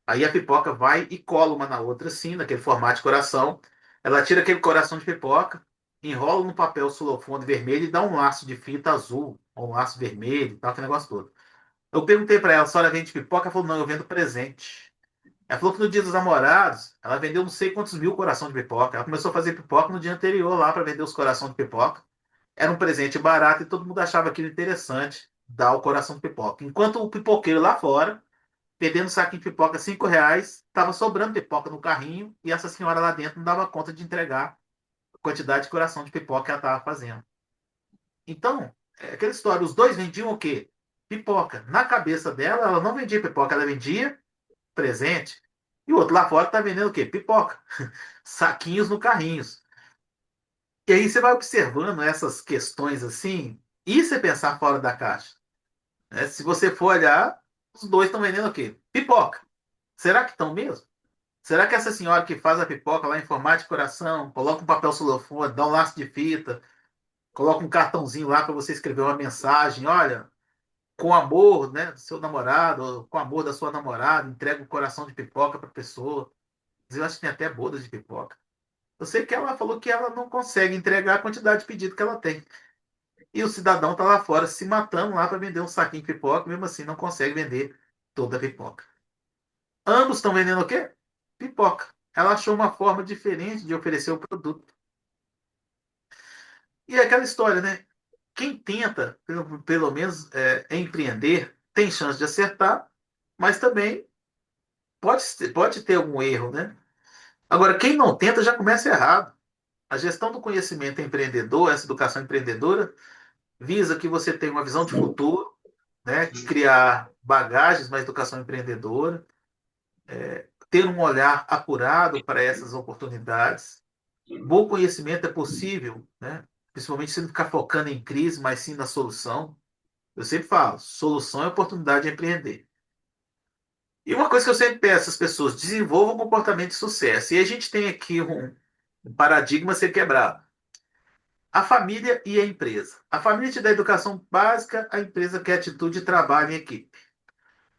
Aí a pipoca vai e cola uma na outra, assim, naquele formato de coração. Ela tira aquele coração de pipoca, enrola no papel celofane vermelho e dá um laço de fita azul, ou um laço vermelho e tal, aquele negócio todo. Eu perguntei pra ela, a senhora vende pipoca? Ela falou, não, eu vendo presente. Ela falou que no dia dos namorados, ela vendeu não sei quantos mil coração de pipoca. Ela começou a fazer pipoca no dia anterior lá para vender os coração de pipoca. Era um presente barato e todo mundo achava aquilo interessante, dar o coração de pipoca. Enquanto o pipoqueiro lá fora vendendo um saquinho de pipoca R$ 5, estava sobrando pipoca no carrinho e essa senhora lá dentro não dava conta de entregar a quantidade de coração de pipoca que ela estava fazendo. Então, é aquela história, os dois vendiam o quê? Pipoca. Na cabeça dela, ela não vendia pipoca, ela vendia presente. E o outro lá fora está vendendo o quê? Pipoca. Saquinhos no carrinhos. E aí você vai observando essas questões assim, e você pensar fora da caixa. Né? Se você for olhar, os dois estão vendendo o quê? Pipoca. Será que estão mesmo? Será que essa senhora que faz a pipoca lá em formato de coração, coloca um papel celofane, dá um laço de fita, coloca um cartãozinho lá para você escrever uma mensagem, olha, com amor, né, do seu namorado, ou com amor da sua namorada, entrega um coração de pipoca para a pessoa. Eu acho que tem até bodas de pipoca. Eu sei que ela falou que ela não consegue entregar a quantidade de pedido que ela tem. E o cidadão tá lá fora se matando lá para vender um saquinho de pipoca, mesmo assim não consegue vender toda a pipoca. Ambos estão vendendo o quê? Pipoca. Ela achou uma forma diferente de oferecer o produto. E é aquela história, né? Quem tenta, pelo menos, empreender, tem chance de acertar, mas também pode ter algum erro, né? Agora, quem não tenta já começa errado. A gestão do conhecimento empreendedor, essa educação empreendedora, visa que você tenha uma visão de futuro, né? Criar bagagens na educação empreendedora, ter um olhar apurado para essas oportunidades. Bom conhecimento é possível, né? Principalmente se não ficar focando em crise, mas sim na solução. Eu sempre falo, solução é oportunidade de empreender. E uma coisa que eu sempre peço às pessoas, desenvolvam um comportamento de sucesso. E a gente tem aqui um paradigma a ser quebrado. A família e a empresa. A família te dá educação básica, a empresa quer atitude de trabalho em equipe.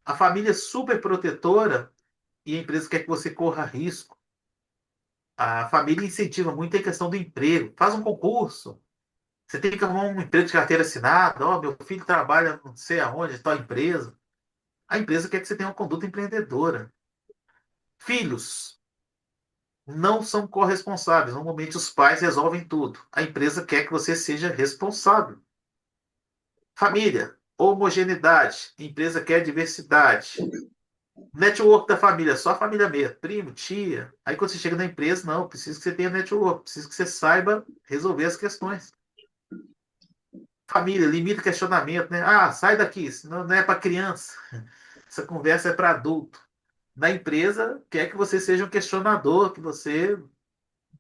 A família é super protetora e a empresa quer que você corra risco. A família incentiva muito a questão do emprego. Faz um concurso. Você tem que arrumar um emprego de carteira assinada. Ó, meu filho trabalha não sei aonde, tal empresa. A empresa quer que você tenha uma conduta empreendedora. Filhos não são corresponsáveis. Normalmente os pais resolvem tudo. A empresa quer que você seja responsável. Família, homogeneidade. A empresa quer diversidade. Network da família, só a família mesmo, primo, tia. Aí quando você chega na empresa, não, precisa que você tenha network, precisa que você saiba resolver as questões. Família, limita questionamento, né? Ah, sai daqui, isso não é para criança. Essa conversa é para adulto. Na empresa, quer que você seja um questionador, que você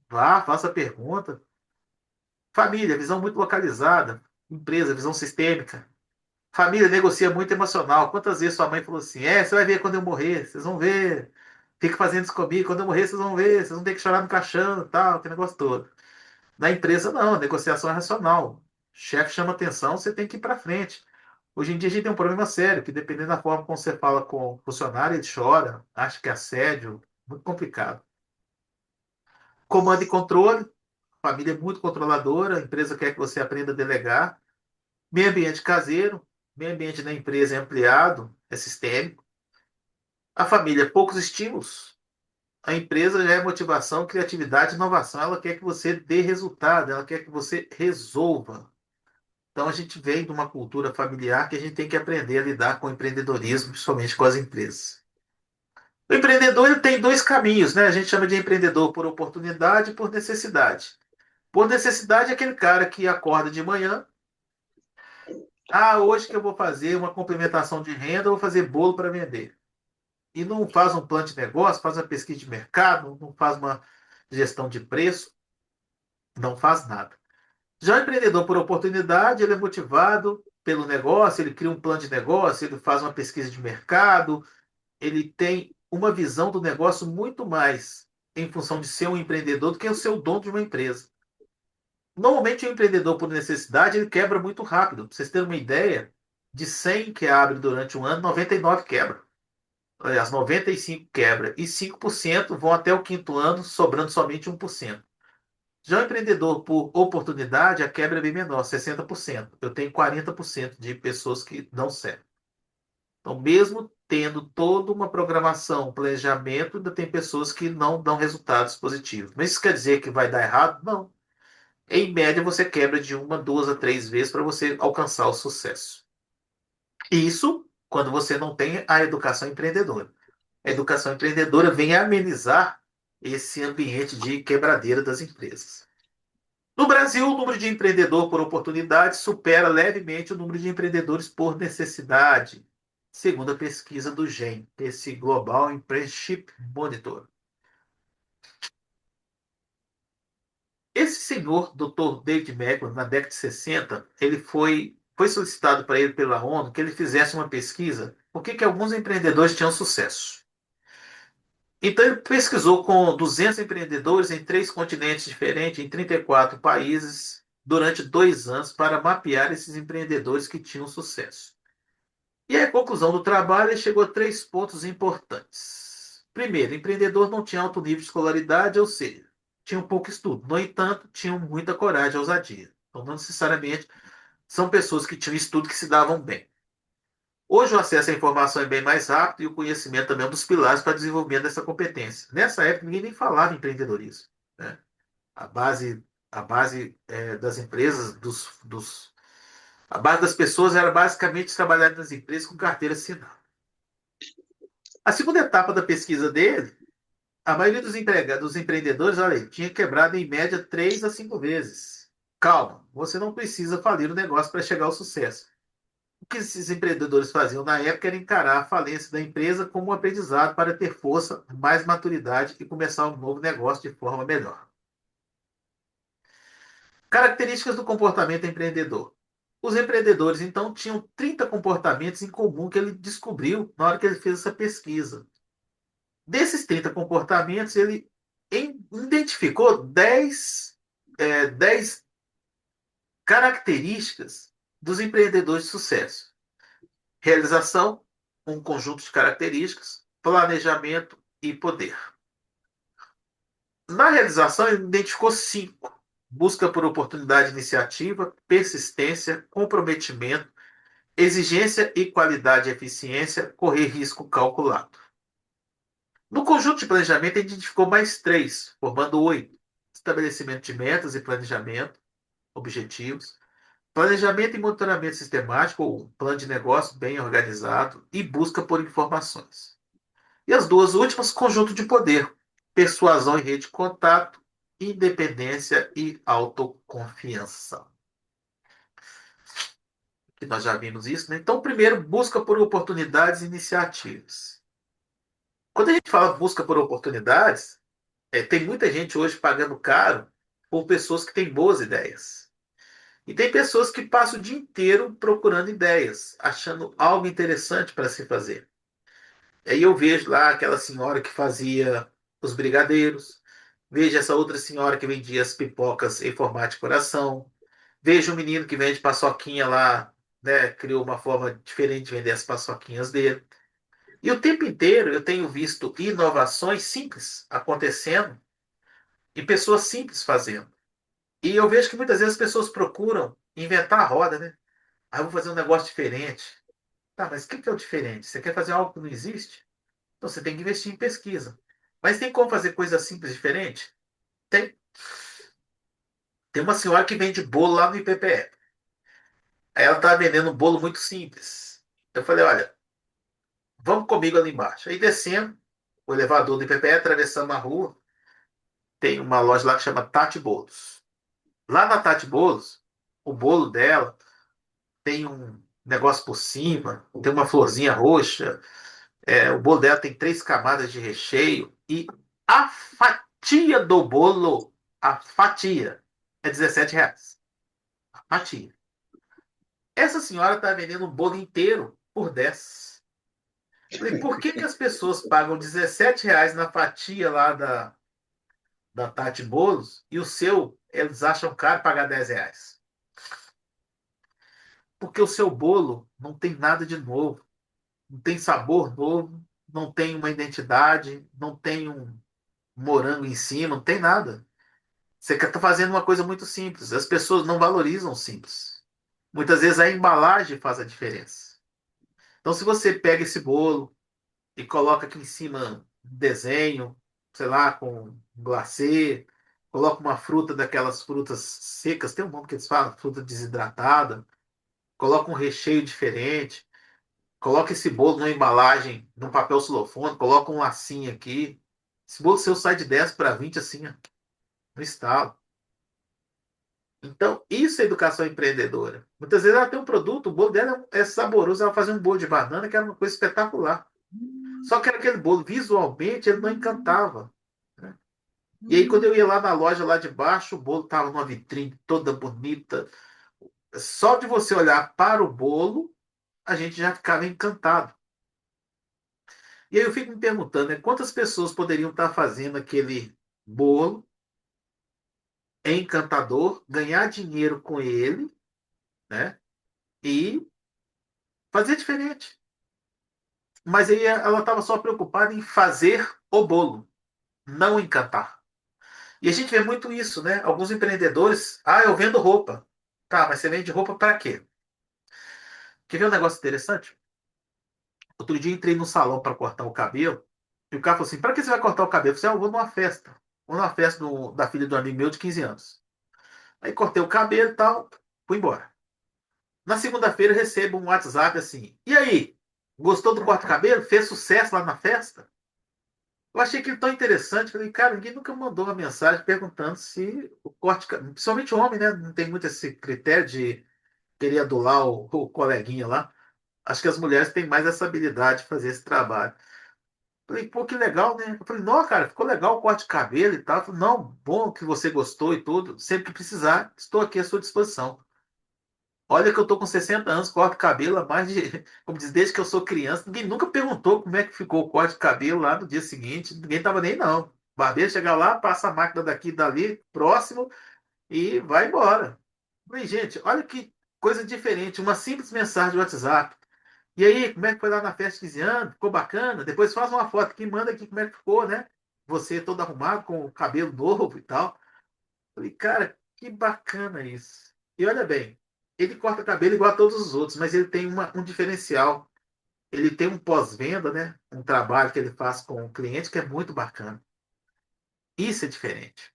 vá, faça pergunta. Família, visão muito localizada. Empresa, visão sistêmica. Família negocia muito emocional. Quantas vezes sua mãe falou assim: você vai ver quando eu morrer, vocês vão ver. Fica fazendo isso comigo, quando eu morrer, vocês vão ver, vocês vão ter que chorar no caixão e tal, que negócio todo. Na empresa, não, a negociação é racional. Chefe chama atenção, você tem que ir para frente. Hoje em dia a gente tem um problema sério, que dependendo da forma como você fala com o funcionário, ele chora, acha que é assédio, muito complicado. Comando e controle, família é muito controladora, a empresa quer que você aprenda a delegar. Meio ambiente caseiro, meio ambiente da empresa é ampliado, é sistêmico. A família, poucos estímulos. A empresa já é motivação, criatividade, inovação. Ela quer que você dê resultado, ela quer que você resolva. Então a gente vem de uma cultura familiar que a gente tem que aprender a lidar com o empreendedorismo, principalmente com as empresas. O empreendedor ele tem dois caminhos, né? A gente chama de empreendedor por oportunidade e por necessidade. Por necessidade é aquele cara que acorda de manhã. Ah, hoje que eu vou fazer uma complementação de renda, eu vou fazer bolo para vender. E não faz um plano de negócio, faz uma pesquisa de mercado, não faz uma gestão de preço, não faz nada. Já o empreendedor por oportunidade, ele é motivado pelo negócio, ele cria um plano de negócio, ele faz uma pesquisa de mercado, ele tem uma visão do negócio muito mais em função de ser um empreendedor do que o ser o dono de uma empresa. Normalmente, o empreendedor por necessidade, ele quebra muito rápido. Para vocês terem uma ideia, de 100 que abre durante um ano, 99 quebra. Aliás, 95 quebra. E 5% vão até o quinto ano, sobrando somente 1%. Já o empreendedor por oportunidade, a quebra é bem menor, 60%. Eu tenho 40% de pessoas que dão certo. Então, mesmo tendo toda uma programação, um planejamento, ainda tem pessoas que não dão resultados positivos. Mas isso quer dizer que vai dar errado? Não. Em média, você quebra de uma, duas a três vezes para você alcançar o sucesso. Isso quando você não tem a educação empreendedora. A educação empreendedora vem amenizar esse ambiente de quebradeira das empresas. No Brasil, o número de empreendedor por oportunidade supera levemente o número de empreendedores por necessidade, segundo a pesquisa do GEM, esse Global Empreneurship Monitor. Esse senhor, Dr. David Meckler, na década de 60, ele foi solicitado para ele pela ONU que ele fizesse uma pesquisa por que alguns empreendedores tinham sucesso. Então, ele pesquisou com 200 empreendedores em três continentes diferentes, em 34 países, durante 2 anos, para mapear esses empreendedores que tinham sucesso. E a conclusão do trabalho ele chegou a três pontos importantes. Primeiro, o empreendedor não tinha alto nível de escolaridade, ou seja, tinha um pouco estudo. No entanto, tinham muita coragem e ousadia. Então, não necessariamente são pessoas que tinham estudo que se davam bem. Hoje o acesso à informação é bem mais rápido e o conhecimento também é um dos pilares para o desenvolvimento dessa competência. Nessa época, ninguém nem falava em empreendedorismo, né? A base, a base das empresas, a base das pessoas era basicamente trabalhar nas empresas com carteira assinada. A segunda etapa da pesquisa dele, a maioria dos empreendedores, olha, tinha quebrado em média 3 a 5 vezes. Calma, você não precisa falir o negócio para chegar ao sucesso. O que esses empreendedores faziam na época era encarar a falência da empresa como um aprendizado para ter força, mais maturidade e começar um novo negócio de forma melhor. Características do comportamento empreendedor. Os empreendedores, então, tinham 30 comportamentos em comum que ele descobriu na hora que ele fez essa pesquisa. Desses 30 comportamentos, ele identificou 10 características dos empreendedores de sucesso. Realização, um conjunto de características, planejamento e poder. Na realização, ele identificou 5: busca por oportunidade, iniciativa, persistência, comprometimento, exigência e qualidade e eficiência, correr risco calculado. No conjunto de planejamento, ele identificou mais 3, formando 8: estabelecimento de metas e planejamento, objetivos, planejamento e monitoramento sistemático, ou plano de negócio bem organizado, e busca por informações. E as duas últimas, conjunto de poder, persuasão e rede de contato, independência e autoconfiança. Que nós já vimos isso, né? Então, primeiro, busca por oportunidades e iniciativas. Quando a gente fala busca por oportunidades, tem muita gente hoje pagando caro por pessoas que têm boas ideias. E tem pessoas que passam o dia inteiro procurando ideias, achando algo interessante para se fazer. Aí eu vejo lá aquela senhora que fazia os brigadeiros, vejo essa outra senhora que vendia as pipocas em formato de coração, vejo um menino que vende paçoquinha lá, né, criou uma forma diferente de vender as paçoquinhas dele. E o tempo inteiro eu tenho visto inovações simples acontecendo e pessoas simples fazendo. E eu vejo que muitas vezes as pessoas procuram inventar a roda, né? Ah, eu vou fazer um negócio diferente. Tá, mas o que é o diferente? Você quer fazer algo que não existe? Então você tem que investir em pesquisa. Mas tem como fazer coisa simples diferente? Tem. Tem uma senhora que vende bolo lá no IPPE. Aí ela tá vendendo um bolo muito simples. Eu falei, olha, vamos comigo ali embaixo. Aí descendo o elevador do IPPE, atravessando a rua, tem uma loja lá que chama Tati Bolos. Lá na Tati Bolos, o bolo dela tem um negócio por cima, tem uma florzinha roxa. O bolo dela tem 3 camadas de recheio e a fatia do bolo, a fatia, é R$ 17. A fatia. Essa senhora está vendendo um bolo inteiro por 10. Falei, por que as pessoas pagam R$ 17 na fatia lá da Tati Bolos e o seu eles acham caro pagar R$ 10? Porque o seu bolo não tem nada de novo, não tem sabor novo, não tem uma identidade, não tem um morango em cima, não tem nada. Você está fazendo uma coisa muito simples. As pessoas não valorizam o simples. Muitas vezes a embalagem faz a diferença. Então, se você pega esse bolo e coloca aqui em cima um desenho, sei lá, com um glacê, coloca uma fruta daquelas frutas secas, tem um nome que eles falam, fruta desidratada, coloca um recheio diferente, coloca esse bolo numa embalagem, num papel celofane, coloca um lacinho aqui. Esse bolo seu sai de 10 para 20 assim, ó, no estalo. Então, isso é educação empreendedora. Muitas vezes ela tem um produto, o bolo dela é saboroso, ela fazia um bolo de banana que era uma coisa espetacular. Só que era aquele bolo, visualmente, ele não encantava, né? E aí, quando eu ia lá na loja, lá de baixo, o bolo estava numa vitrine toda bonita. Só de você olhar para o bolo, a gente já ficava encantado. E aí eu fico me perguntando, né, quantas pessoas poderiam estar fazendo aquele bolo encantador, ganhar dinheiro com ele, né? E fazer diferente. Mas aí ela estava só preocupada em fazer o bolo, não em cantar. E a gente vê muito isso, né? Alguns empreendedores, eu vendo roupa. Tá, mas você vende roupa para quê? Quer ver um negócio interessante? Outro dia eu entrei no salão para cortar o cabelo e o cara falou assim: para que você vai cortar o cabelo? Eu falei: eu vou numa festa. Vou numa festa da filha do amigo meu de 15 anos. Aí cortei o cabelo e tal, fui embora. Na segunda-feira eu recebo um WhatsApp assim: e aí? Gostou do corte de cabelo? Fez sucesso lá na festa? Eu achei aquilo tão interessante. Falei, cara, ninguém nunca mandou uma mensagem perguntando se o corte, principalmente o homem, né? Não tem muito esse critério de querer adular o coleguinha lá. Acho que as mulheres têm mais essa habilidade de fazer esse trabalho. Falei, pô, que legal, né? Eu falei, não, cara, ficou legal o corte de cabelo e tal. Eu falei, não, bom que você gostou e tudo. Sempre que precisar, estou aqui à sua disposição. Olha que eu tô com 60 anos, corto cabelo há mais de, como diz, desde que eu sou criança. Ninguém nunca perguntou como é que ficou o corte de cabelo lá no dia seguinte. Ninguém tava nem não. O barbeiro chega lá, passa a máquina daqui e dali, próximo, e vai embora. Falei, gente, olha que coisa diferente. Uma simples mensagem de WhatsApp. E aí, como é que foi lá na festa de 15 anos? Ficou bacana? Depois faz uma foto aqui, manda aqui como é que ficou, né? Você todo arrumado, com o cabelo novo e tal. Falei, cara, que bacana isso. E olha bem, ele corta cabelo igual a todos os outros, mas ele tem um diferencial. Ele tem um pós-venda, né? Um trabalho que ele faz com o cliente que é muito bacana. Isso é diferente.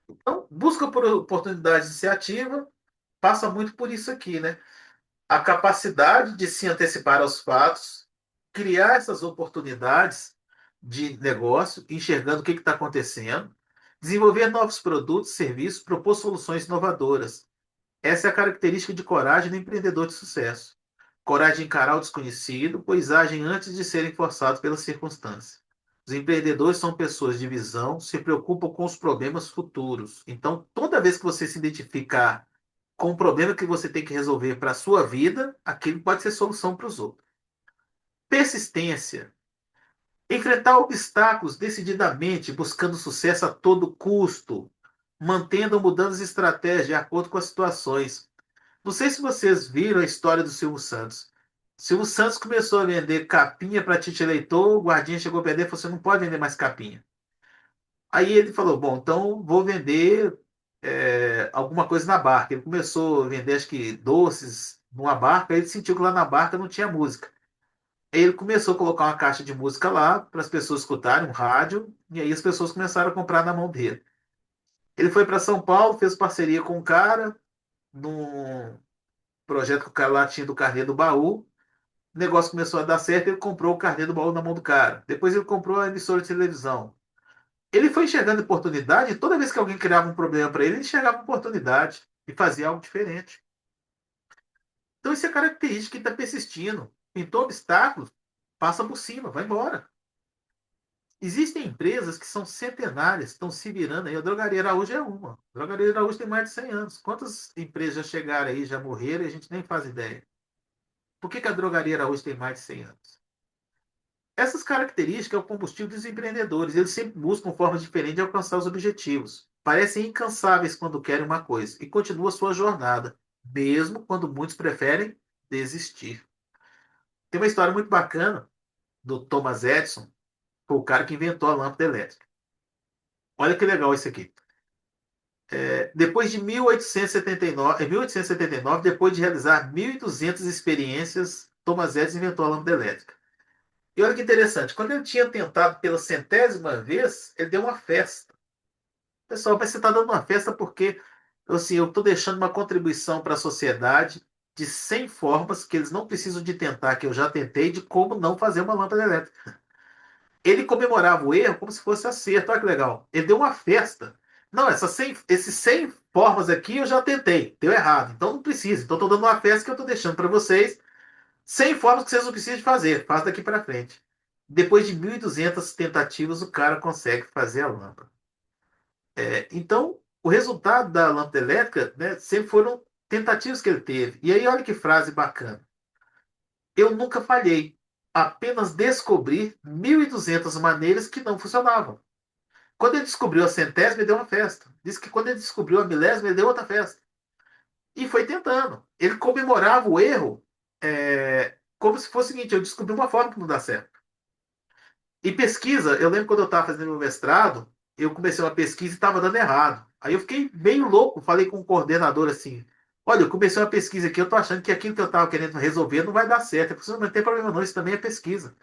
Então, busca por oportunidade iniciativa passa muito por isso aqui, né? A capacidade de se antecipar aos fatos, criar essas oportunidades de negócio, enxergando o que está acontecendo, desenvolver novos produtos, serviços, propor soluções inovadoras. Essa é a característica de coragem do empreendedor de sucesso. Coragem de encarar o desconhecido, pois agem antes de serem forçados pelas circunstâncias. Os empreendedores são pessoas de visão, se preocupam com os problemas futuros. Então, toda vez que você se identificar com um problema que você tem que resolver para a sua vida, aquilo pode ser solução para os outros. Persistência. Enfrentar obstáculos decididamente, buscando sucesso a todo custo, mantendo ou mudando as estratégias de acordo com as situações. Não sei se vocês viram a história do Silvio Santos. Silvio Santos começou a vender capinha para Tite Eleitor, o guardinha chegou a perder e falou: você não pode vender mais capinha. Aí ele falou: bom, então vou vender alguma coisa na barca. Ele começou a vender, acho que, doces numa barca, aí ele sentiu que lá na barca não tinha música. Aí ele começou a colocar uma caixa de música lá para as pessoas escutarem, um rádio, e aí as pessoas começaram a comprar na mão dele. Ele foi para São Paulo, fez parceria com um cara, num projeto que o cara lá tinha do carnê do baú. O negócio começou a dar certo, ele comprou o carnê do baú na mão do cara. Depois ele comprou a emissora de televisão. Ele foi enxergando oportunidade, e toda vez que alguém criava um problema para ele, ele enxergava oportunidade e fazia algo diferente. Então, isso é característica que está persistindo. Pintou obstáculos, passa por cima, vai embora. Existem empresas que são centenárias, estão se virando aí. A Drogaria Araújo é uma. A Drogaria Araújo tem mais de 100 anos. Quantas empresas já chegaram aí, já morreram e a gente nem faz ideia? Por que a Drogaria Araújo tem mais de 100 anos? Essas características é o combustível dos empreendedores. Eles sempre buscam formas diferentes de alcançar os objetivos. Parecem incansáveis quando querem uma coisa e continuam a sua jornada, mesmo quando muitos preferem desistir. Tem uma história muito bacana do Thomas Edison, foi o cara que inventou a lâmpada elétrica. Olha que legal isso aqui. Depois de 1879, em 1879, depois de realizar 1.200 experiências, Thomas Edison inventou a lâmpada elétrica. E olha que interessante, quando ele tinha tentado pela centésima vez, ele deu uma festa. Pessoal, mas você está dando uma festa porque assim, eu estou deixando uma contribuição para a sociedade de 100 formas que eles não precisam de tentar, que eu já tentei, de como não fazer uma lâmpada elétrica. Ele comemorava o erro como se fosse acerto. Olha que legal. Ele deu uma festa. Não, esses 100 formas aqui eu já tentei. Deu errado. Então não precisa. Então estou dando uma festa que eu estou deixando para vocês 100 formas que vocês não precisam de fazer. Faz daqui para frente. Depois de 1.200 tentativas, o cara consegue fazer a lâmpada. Então, o resultado da lâmpada elétrica, né, sempre foram tentativas que ele teve. E aí, olha que frase bacana. Eu nunca falhei. Apenas descobri 1.200 maneiras que não funcionavam. Quando ele descobriu a centésima, ele deu uma festa. Diz que quando ele descobriu a milésima, ele deu outra festa. E foi tentando. Ele comemorava o erro como se fosse o seguinte: eu descobri uma forma que não dá certo. E pesquisa, eu lembro quando eu estava fazendo meu mestrado, eu comecei uma pesquisa e estava dando errado. Aí eu fiquei meio louco, falei com o coordenador assim: olha, eu comecei uma pesquisa aqui, eu estou achando que aquilo que eu estava querendo resolver não vai dar certo. Eu falei: não tem problema não, isso também é pesquisa.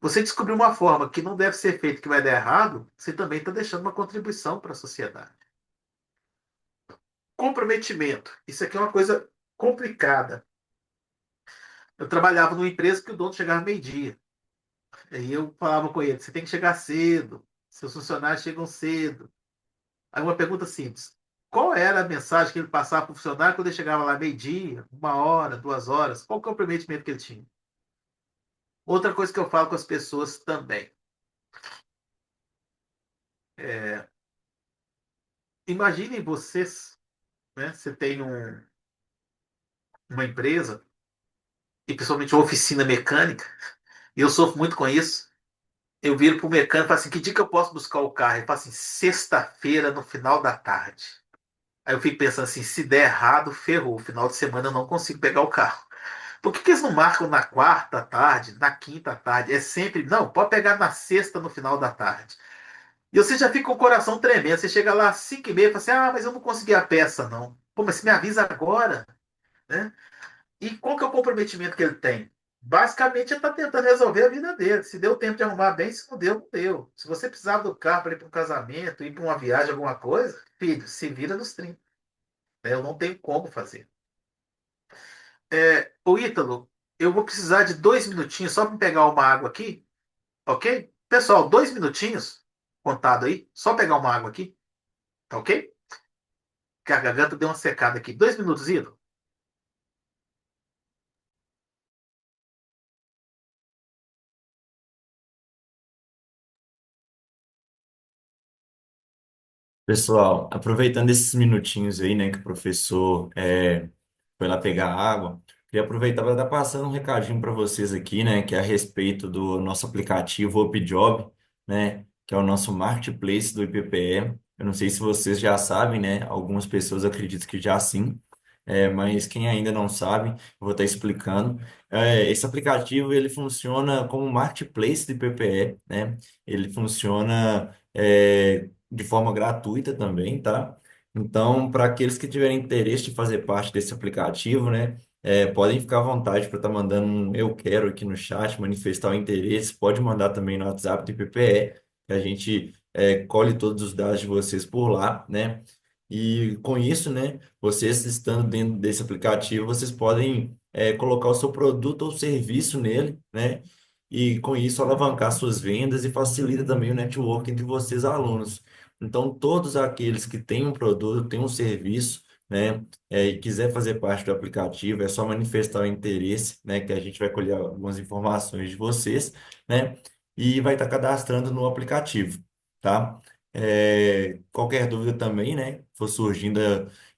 Você descobrir uma forma que não deve ser feita, que vai dar errado, você também está deixando uma contribuição para a sociedade. Comprometimento. Isso aqui é uma coisa complicada. Eu trabalhava numa empresa que o dono chegava meio-dia. Aí eu falava com ele: você tem que chegar cedo, seus funcionários chegam cedo. Aí uma pergunta simples: qual era a mensagem que ele passava para o funcionário quando ele chegava lá meio-dia, 1 hora, 2 horas? Qual que é o comprometimento que ele tinha? Outra coisa que eu falo com as pessoas também. É, imaginem vocês, né? Você tem uma empresa, e principalmente uma oficina mecânica, e eu sofro muito com isso. Eu viro para o mecânico e falo assim: que dia que eu posso buscar o carro? Ele fala assim: sexta-feira, no final da tarde. Aí eu fico pensando assim: se der errado, ferrou. Final de semana eu não consigo pegar o carro. Por que eles não marcam na quarta tarde, na quinta tarde? É sempre, não, pode pegar na sexta no final da tarde. E você já fica com o coração tremendo. Você chega lá às 5h30 e fala assim: ah, mas eu não consegui a peça, não. Pô, mas você me avisa agora, né? E qual que é o comprometimento que ele tem? Basicamente, ele está tentando resolver a vida dele. Se deu tempo de arrumar bem, se não deu, não deu. Se você precisava do carro para ir para um casamento, ir para uma viagem, alguma coisa, filho, se vira nos 30. Né? Eu não tenho como fazer. O Ítalo, eu vou precisar de 2 minutinhos só para pegar uma água aqui, ok? Pessoal, 2 minutinhos, contado aí, só pegar uma água aqui, tá ok? Que a garganta deu uma secada aqui. 2 minutos, Ido. Pessoal, aproveitando esses minutinhos aí, né, que o professor foi lá pegar água, queria aproveitar para estar passando um recadinho para vocês aqui, né, que é a respeito do nosso aplicativo OpJob, né, que é o nosso marketplace do IPPE. Eu não sei se vocês já sabem, né, algumas pessoas acreditam que já sim, mas quem ainda não sabe, eu vou estar explicando. Esse aplicativo, ele funciona como marketplace do IPPE, né, ele funciona de forma gratuita também, tá? Então, para aqueles que tiverem interesse de fazer parte desse aplicativo, né, podem ficar à vontade para estar mandando um eu quero aqui no chat, manifestar o interesse. Pode mandar também no WhatsApp do IPPE, que a gente colhe todos os dados de vocês por lá, né? E com isso, né, vocês estando dentro desse aplicativo, vocês podem colocar o seu produto ou serviço nele, né? E com isso alavancar suas vendas e facilita também o networking entre vocês, alunos. Então, todos aqueles que têm um produto, têm um serviço, né, e quiser fazer parte do aplicativo, é só manifestar o interesse, né, que a gente vai colher algumas informações de vocês, né, e vai estar cadastrando no aplicativo, tá? Qualquer dúvida também, né, for surgindo,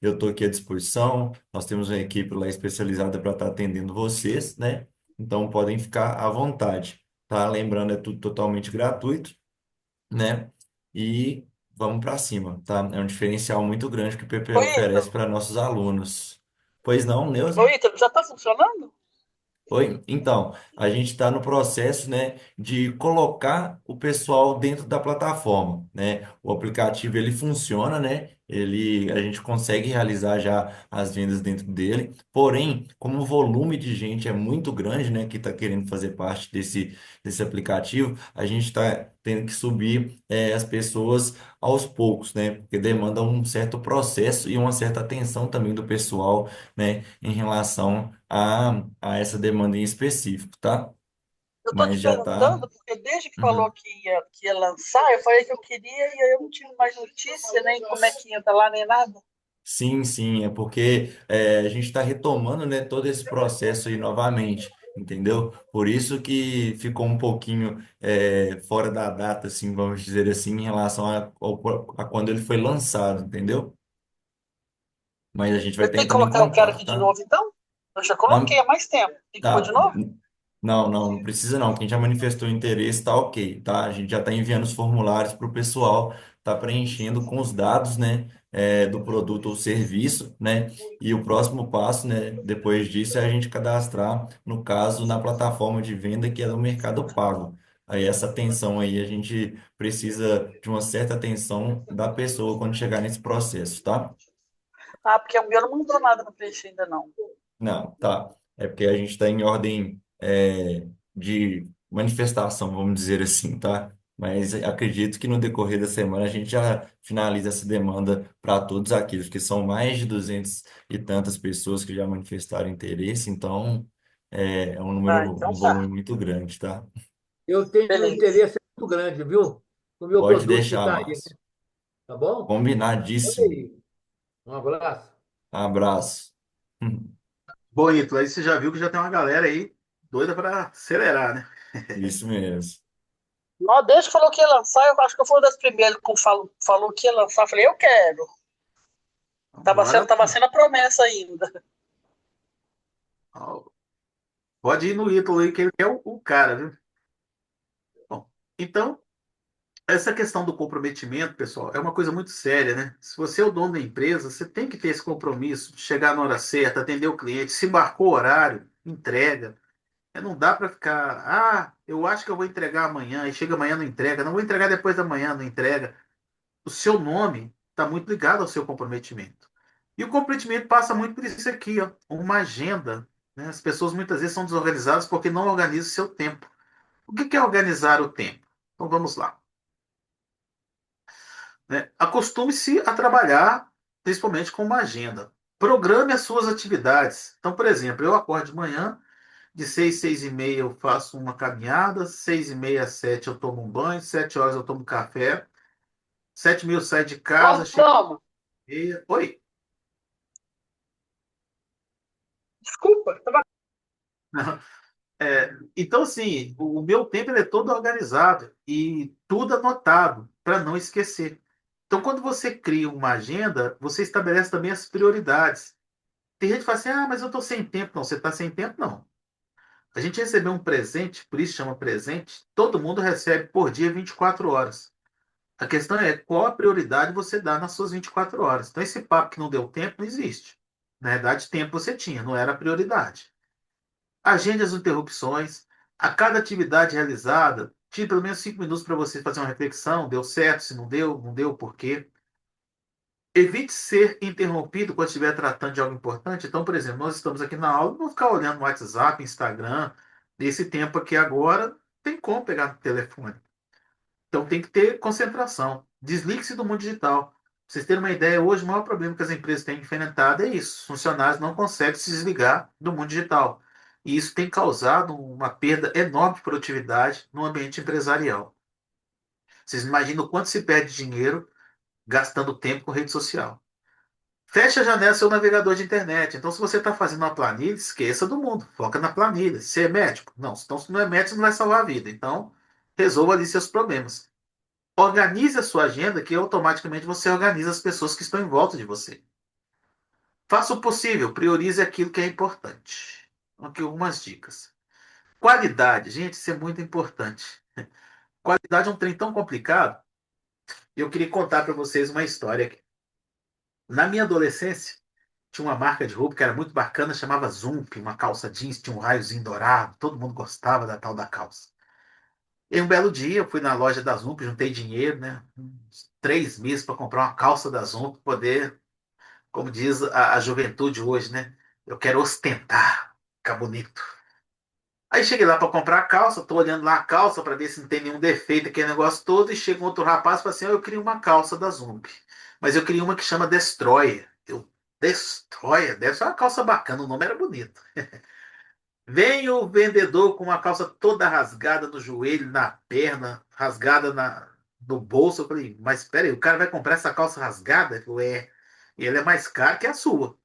eu estou aqui à disposição. Nós temos uma equipe lá especializada para estar atendendo vocês, né? Então, podem ficar à vontade, tá? Lembrando, é tudo totalmente gratuito, né? E vamos para cima, tá? É um diferencial muito grande que o PPE Ô, oferece Ítalo, para nossos alunos. Pois não, ô, Neuza? Ítalo, já tá funcionando? Oi? Então, a gente está no processo, né, de colocar o pessoal dentro da plataforma, né? O aplicativo ele funciona, né? A gente consegue realizar já as vendas dentro dele. Porém, como o volume de gente é muito grande, né, que está querendo fazer parte desse aplicativo, a gente está tendo que subir as pessoas aos poucos, né? Porque demanda um certo processo e uma certa atenção também do pessoal, né, em relação a essa demanda em específico, tá? Eu tô te Mas já tá. perguntando, porque desde que falou Uhum. que ia lançar, eu falei que eu queria e aí eu não tive mais notícia, nem como é que ia estar lá, nem nada. Sim, sim, é porque a gente está retomando, né, todo esse processo aí novamente, entendeu? Por isso que ficou um pouquinho fora da data, assim, vamos dizer assim, em relação a quando ele foi lançado, entendeu? Mas a gente vai Eu estar tenho que entrando em colocar o cara contato, aqui de tá? novo, então? Eu já coloquei Não, há mais tempo. Tem que pôr de tá. novo? Não, não, não precisa não. Quem já manifestou interesse está ok, tá? A gente já está enviando os formulários para o pessoal, tá preenchendo com os dados, né, do produto ou serviço, né? E o próximo passo, né, depois disso é a gente cadastrar, no caso, na plataforma de venda que é do Mercado Pago. Aí essa atenção aí a gente precisa de uma certa atenção da pessoa quando chegar nesse processo, tá? Ah, porque o meu não mandou nada para preencher ainda não. Não, tá. É porque a gente está em ordem de manifestação, vamos dizer assim, tá? Mas acredito que no decorrer da semana a gente já finaliza essa demanda para todos aqueles, que são mais de 200 e tantas pessoas que já manifestaram interesse, então é um Ah, número, então um volume tá. muito grande, tá? Eu tenho um Beleza. interesse muito grande, viu? No meu Pode produto que deixar, está aí, Márcio. tá bom? Olha Combinadíssimo. aí. Um abraço. Abraço. Bom, Ítalo, aí você já viu que já tem uma galera aí doida para acelerar, né? Isso mesmo. Não, desde que falou que ia lançar, eu acho que eu fui uma das primeiras que falou que ia lançar. Eu falei, eu quero. Tava Agora sendo, tava sendo a promessa ainda. ó, pode ir no Ítalo aí, que ele é o cara, viu? Bom, então, essa questão do comprometimento, pessoal, é uma coisa muito séria, né? Se você é o dono da empresa, você tem que ter esse compromisso de chegar na hora certa, atender o cliente, se marcou o horário, entrega. Não dá para ficar, eu acho que eu vou entregar amanhã, e chega amanhã não entrega, não vou entregar depois da manhã, não entrega. O seu nome está muito ligado ao seu comprometimento. E o comprometimento passa muito por isso aqui, ó, uma agenda. Né? As pessoas muitas vezes são desorganizadas porque não organizam o seu tempo. O que é organizar o tempo? Então vamos lá. Né? Acostume-se a trabalhar principalmente com uma agenda. Programe as suas atividades. Então, por exemplo, eu acordo de manhã, De 6, 6h30 eu faço uma caminhada, 6h30 às 7 eu tomo um banho, 7 horas eu tomo café, 7h30 eu saio de casa, chego Gordão, meia. Oi. desculpa. Então, assim, o meu tempo ele é todo organizado e tudo anotado para não esquecer. Então, quando você cria uma agenda, você estabelece também as prioridades. Tem gente que fala assim, ah, mas eu estou sem tempo. Não, você está sem tempo, não. A gente recebeu um presente, por isso chama presente, todo mundo recebe por dia 24 horas. A questão é qual a prioridade você dá nas suas 24 horas. Então, esse papo que não deu tempo não existe. Na verdade, tempo você tinha, não era a prioridade. Agende as interrupções. A cada atividade realizada, tire pelo menos 5 minutos para você fazer uma reflexão. Deu certo? Se não deu, não deu, por quê? Evite ser interrompido quando estiver tratando de algo importante. Então, por exemplo, nós estamos aqui na aula, não ficar olhando no WhatsApp, Instagram. Nesse tempo aqui agora, tem como pegar no telefone. Então tem que ter concentração. Desligue-se do mundo digital. Pra vocês terem uma ideia, hoje o maior problema que as empresas têm enfrentado é isso. Os funcionários não conseguem se desligar do mundo digital. E isso tem causado uma perda enorme de produtividade no ambiente empresarial. Vocês imaginam o quanto se perde dinheiro gastando tempo com rede social. Feche a janela do seu navegador de internet. Então, se você está fazendo uma planilha, esqueça do mundo. Foca na planilha. Se é médico? Não. Então, se não é médico, você não vai salvar a vida. Então, resolva ali seus problemas. Organize a sua agenda, que automaticamente você organiza as pessoas que estão em volta de você. Faça o possível, priorize aquilo que é importante. Aqui algumas dicas. Qualidade, gente, isso é muito importante. Qualidade é um trem tão complicado. Eu queria contar para vocês uma história aqui. Na minha adolescência, tinha uma marca de roupa que era muito bacana, chamava Zump, uma calça jeans, tinha um raiozinho dourado, todo mundo gostava da tal da calça. E um belo dia, eu fui na loja da Zump, juntei dinheiro, né? Uns 3 meses para comprar uma calça da Zump, poder, como diz a juventude hoje, né? Eu quero ostentar, ficar bonito. Aí cheguei lá para comprar a calça, tô olhando lá a calça para ver se não tem nenhum defeito, aquele negócio todo, e chega um outro rapaz e fala assim: "Oh, eu queria uma calça da Zump, mas eu queria uma que chama Destroyer." Destroyer? Deve ser uma calça bacana, o nome era bonito. Vem o vendedor com uma calça toda rasgada no joelho, na perna, rasgada no bolso. Eu falei, mas espera aí, o cara vai comprar essa calça rasgada? Ele falou, é. E ele é mais caro que a sua.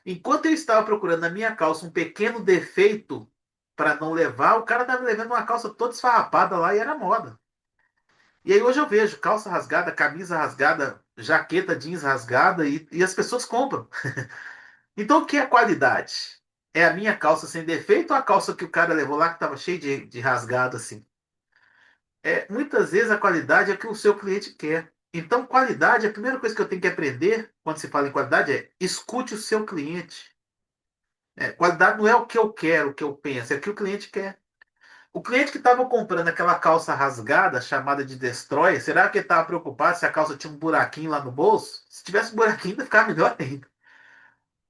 Enquanto eu estava procurando na minha calça um pequeno defeito para não levar, o cara estava levando uma calça toda esfarrapada lá e era moda. E aí hoje eu vejo calça rasgada, camisa rasgada, jaqueta jeans rasgada e as pessoas compram. Então, o que é qualidade? É a minha calça sem defeito ou a calça que o cara levou lá que estava cheia de rasgado assim? Muitas vezes a qualidade é o que o seu cliente quer. Então, qualidade, a primeira coisa que eu tenho que aprender quando se fala em qualidade é escute o seu cliente. Qualidade não é o que eu quero, o que eu penso, é o que o cliente quer. O cliente que estava comprando aquela calça rasgada, chamada de Destroyer, será que ele estava preocupado se a calça tinha um buraquinho lá no bolso? Se tivesse um buraquinho, ia ficar melhor ainda.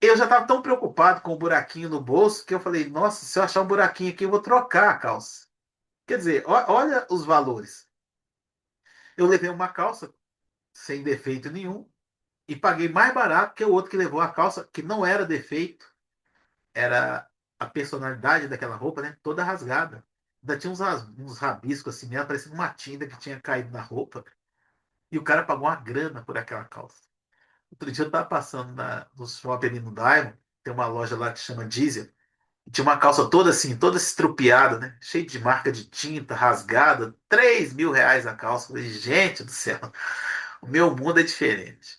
Eu já estava tão preocupado com o buraquinho no bolso que eu falei, nossa, se eu achar um buraquinho aqui, eu vou trocar a calça. Quer dizer, olha os valores. Eu levei uma calça sem defeito nenhum e paguei mais barato que o outro que levou a calça, que não era defeito, era a personalidade daquela roupa, né? Toda rasgada. Ainda tinha uns rabiscos assim mesmo, parecendo uma tinta que tinha caído na roupa. E o cara pagou uma grana por aquela calça. Outro dia eu estava passando no shopping ali no Diamond, tem uma loja lá que chama Diesel. Tinha uma calça toda assim, toda estrupiada, né? Cheia de marca de tinta, rasgada. R$ 3.000 a calça. Falei, gente do céu, o meu mundo é diferente.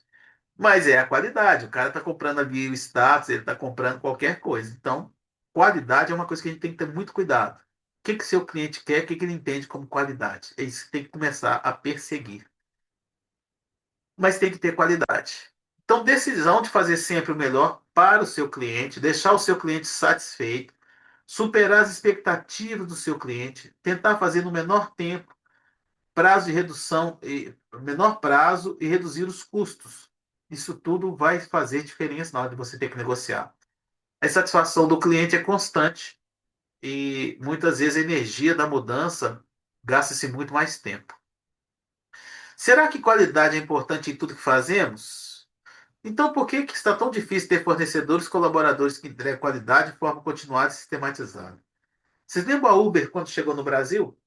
Mas é a qualidade. O cara está comprando ali o status, ele está comprando qualquer coisa. Então, qualidade é uma coisa que a gente tem que ter muito cuidado. O que que seu cliente quer, o que que ele entende como qualidade? É isso que tem que começar a perseguir. Mas tem que ter qualidade. Então, decisão de fazer sempre o melhor para o seu cliente, deixar o seu cliente satisfeito, superar as expectativas do seu cliente, tentar fazer no menor tempo, prazo de redução e menor prazo e reduzir os custos. Isso tudo vai fazer diferença na hora de você ter que negociar. A satisfação do cliente é constante e muitas vezes a energia da mudança gasta-se muito mais tempo. Será que qualidade é importante em tudo que fazemos? Então, por que está tão difícil ter fornecedores e colaboradores que entregam qualidade de forma continuada e sistematizada? Vocês lembram a Uber quando chegou no Brasil?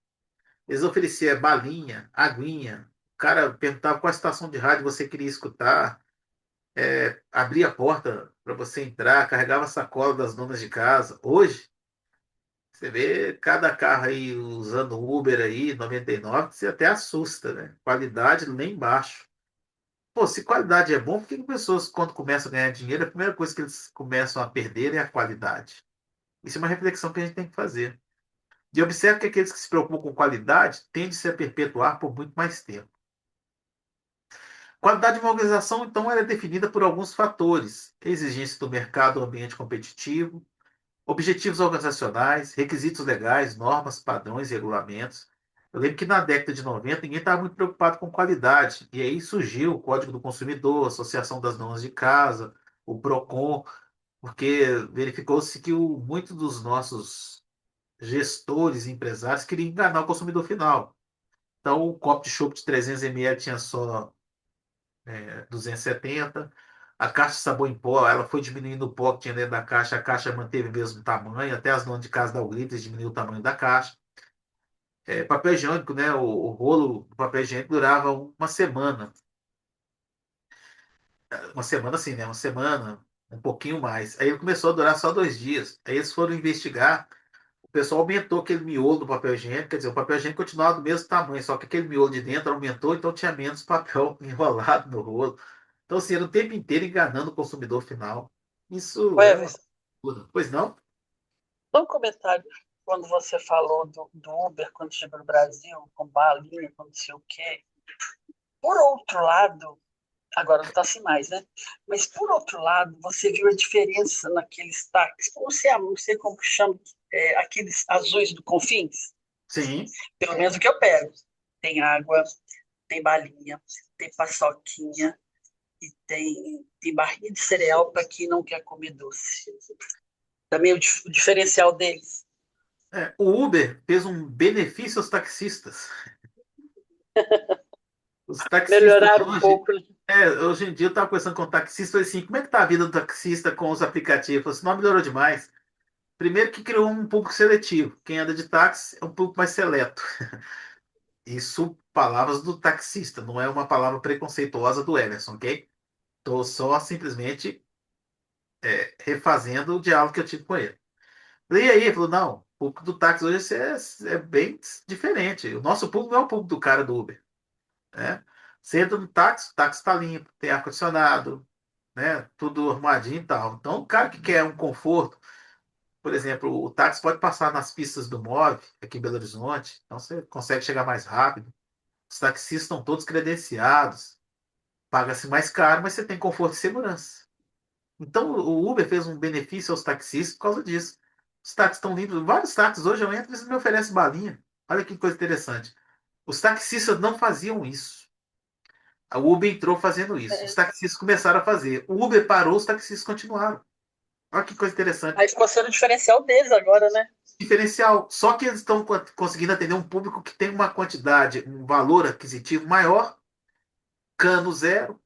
Eles ofereciam balinha, aguinha. O cara perguntava qual estação de rádio você queria escutar, abria a porta para você entrar, carregava a sacola das donas de casa. Hoje, você vê cada carro aí usando Uber aí, 99, você até assusta, né? Qualidade nem embaixo. Pô, se qualidade é bom, por que que pessoas, quando começam a ganhar dinheiro, a primeira coisa que eles começam a perder é a qualidade? Isso é uma reflexão que a gente tem que fazer. E observe que aqueles que se preocupam com qualidade tendem-se a perpetuar por muito mais tempo. Qualidade de uma organização, então, ela é definida por alguns fatores: exigência do mercado, ambiente competitivo, objetivos organizacionais, requisitos legais, normas, padrões e regulamentos. Eu lembro que na década de 90 ninguém estava muito preocupado com qualidade. E aí surgiu o Código do Consumidor, a Associação das Donas de Casa, o PROCON, porque verificou-se que muitos dos nossos gestores e empresários queriam enganar o consumidor final. Então, o copo de chopp de 300 ml tinha só 270. A caixa de sabão em pó, ela foi diminuindo o pó que tinha dentro da caixa, a caixa manteve o mesmo tamanho, até as donas de casa da Ugrittes diminuiu o tamanho da caixa. Papel higiênico, né? O rolo do papel higiênico durava uma semana. Uma semana assim, né? Uma semana, um pouquinho mais. Aí ele começou a durar só 2 dias. Aí eles foram investigar. O pessoal aumentou aquele miolo do papel higiênico, quer dizer, o papel higiênico continuava do mesmo tamanho, só que aquele miolo de dentro aumentou, então tinha menos papel enrolado no rolo. Então, assim, era o tempo inteiro enganando o consumidor final. Isso Ô, é uma Everson, loucura. Pois não? só um comentário. Quando você falou do Uber, quando chegou no Brasil, com balinha, com não sei o quê. Por outro lado, agora não está assim mais, né? Mas, por outro lado, você viu a diferença naqueles táxis, não sei como que chama, aqueles azuis do Confins? Sim. Pelo menos o que eu pego. Tem água, tem balinha, tem paçoquinha e tem barrinha de cereal para quem não quer comer doce. Também o diferencial deles. O Uber fez um benefício aos taxistas. Os taxistas Melhoraram um hoje, pouco, né? hoje em dia eu estava conversando com o taxista, falei assim, como é que tá a vida do taxista com os aplicativos? Eu falei assim, não melhorou demais. Primeiro que criou um público seletivo. Quem anda de táxi é um público mais seleto. Isso, palavras do taxista, não é uma palavra preconceituosa do Emerson, ok? Estou só simplesmente refazendo o diálogo que eu tive com ele. E aí, ele falou, não, o público do táxi hoje é bem diferente. O nosso público não é o público do cara do Uber, né? Você entra no táxi, o táxi está limpo, tem ar-condicionado, né? Tudo arrumadinho e tal. Então, o cara que quer um conforto, por exemplo, o táxi pode passar nas pistas do MOVE, aqui em Belo Horizonte, então você consegue chegar mais rápido. Os taxistas estão todos credenciados, paga-se mais caro, mas você tem conforto e segurança. Então, o Uber fez um benefício aos taxistas por causa disso. Os táxis estão limpos. Vários táxis hoje eu entro e eles me oferecem balinha. Olha que coisa interessante. Os taxistas não faziam isso. A Uber entrou fazendo isso. Os taxistas começaram a fazer. O Uber parou, os taxistas continuaram. Olha que coisa interessante. Aí ficou sendo o diferencial deles agora, né? Diferencial. Só que eles estão conseguindo atender um público que tem uma quantidade, um valor aquisitivo maior, cano zero.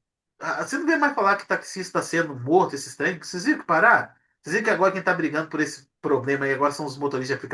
Você não vê mais falar que taxista está sendo morto, esses trem. Vocês viram que parar? Vocês viram que agora quem está brigando por esse problema aí agora são os motoristas de aplicativo?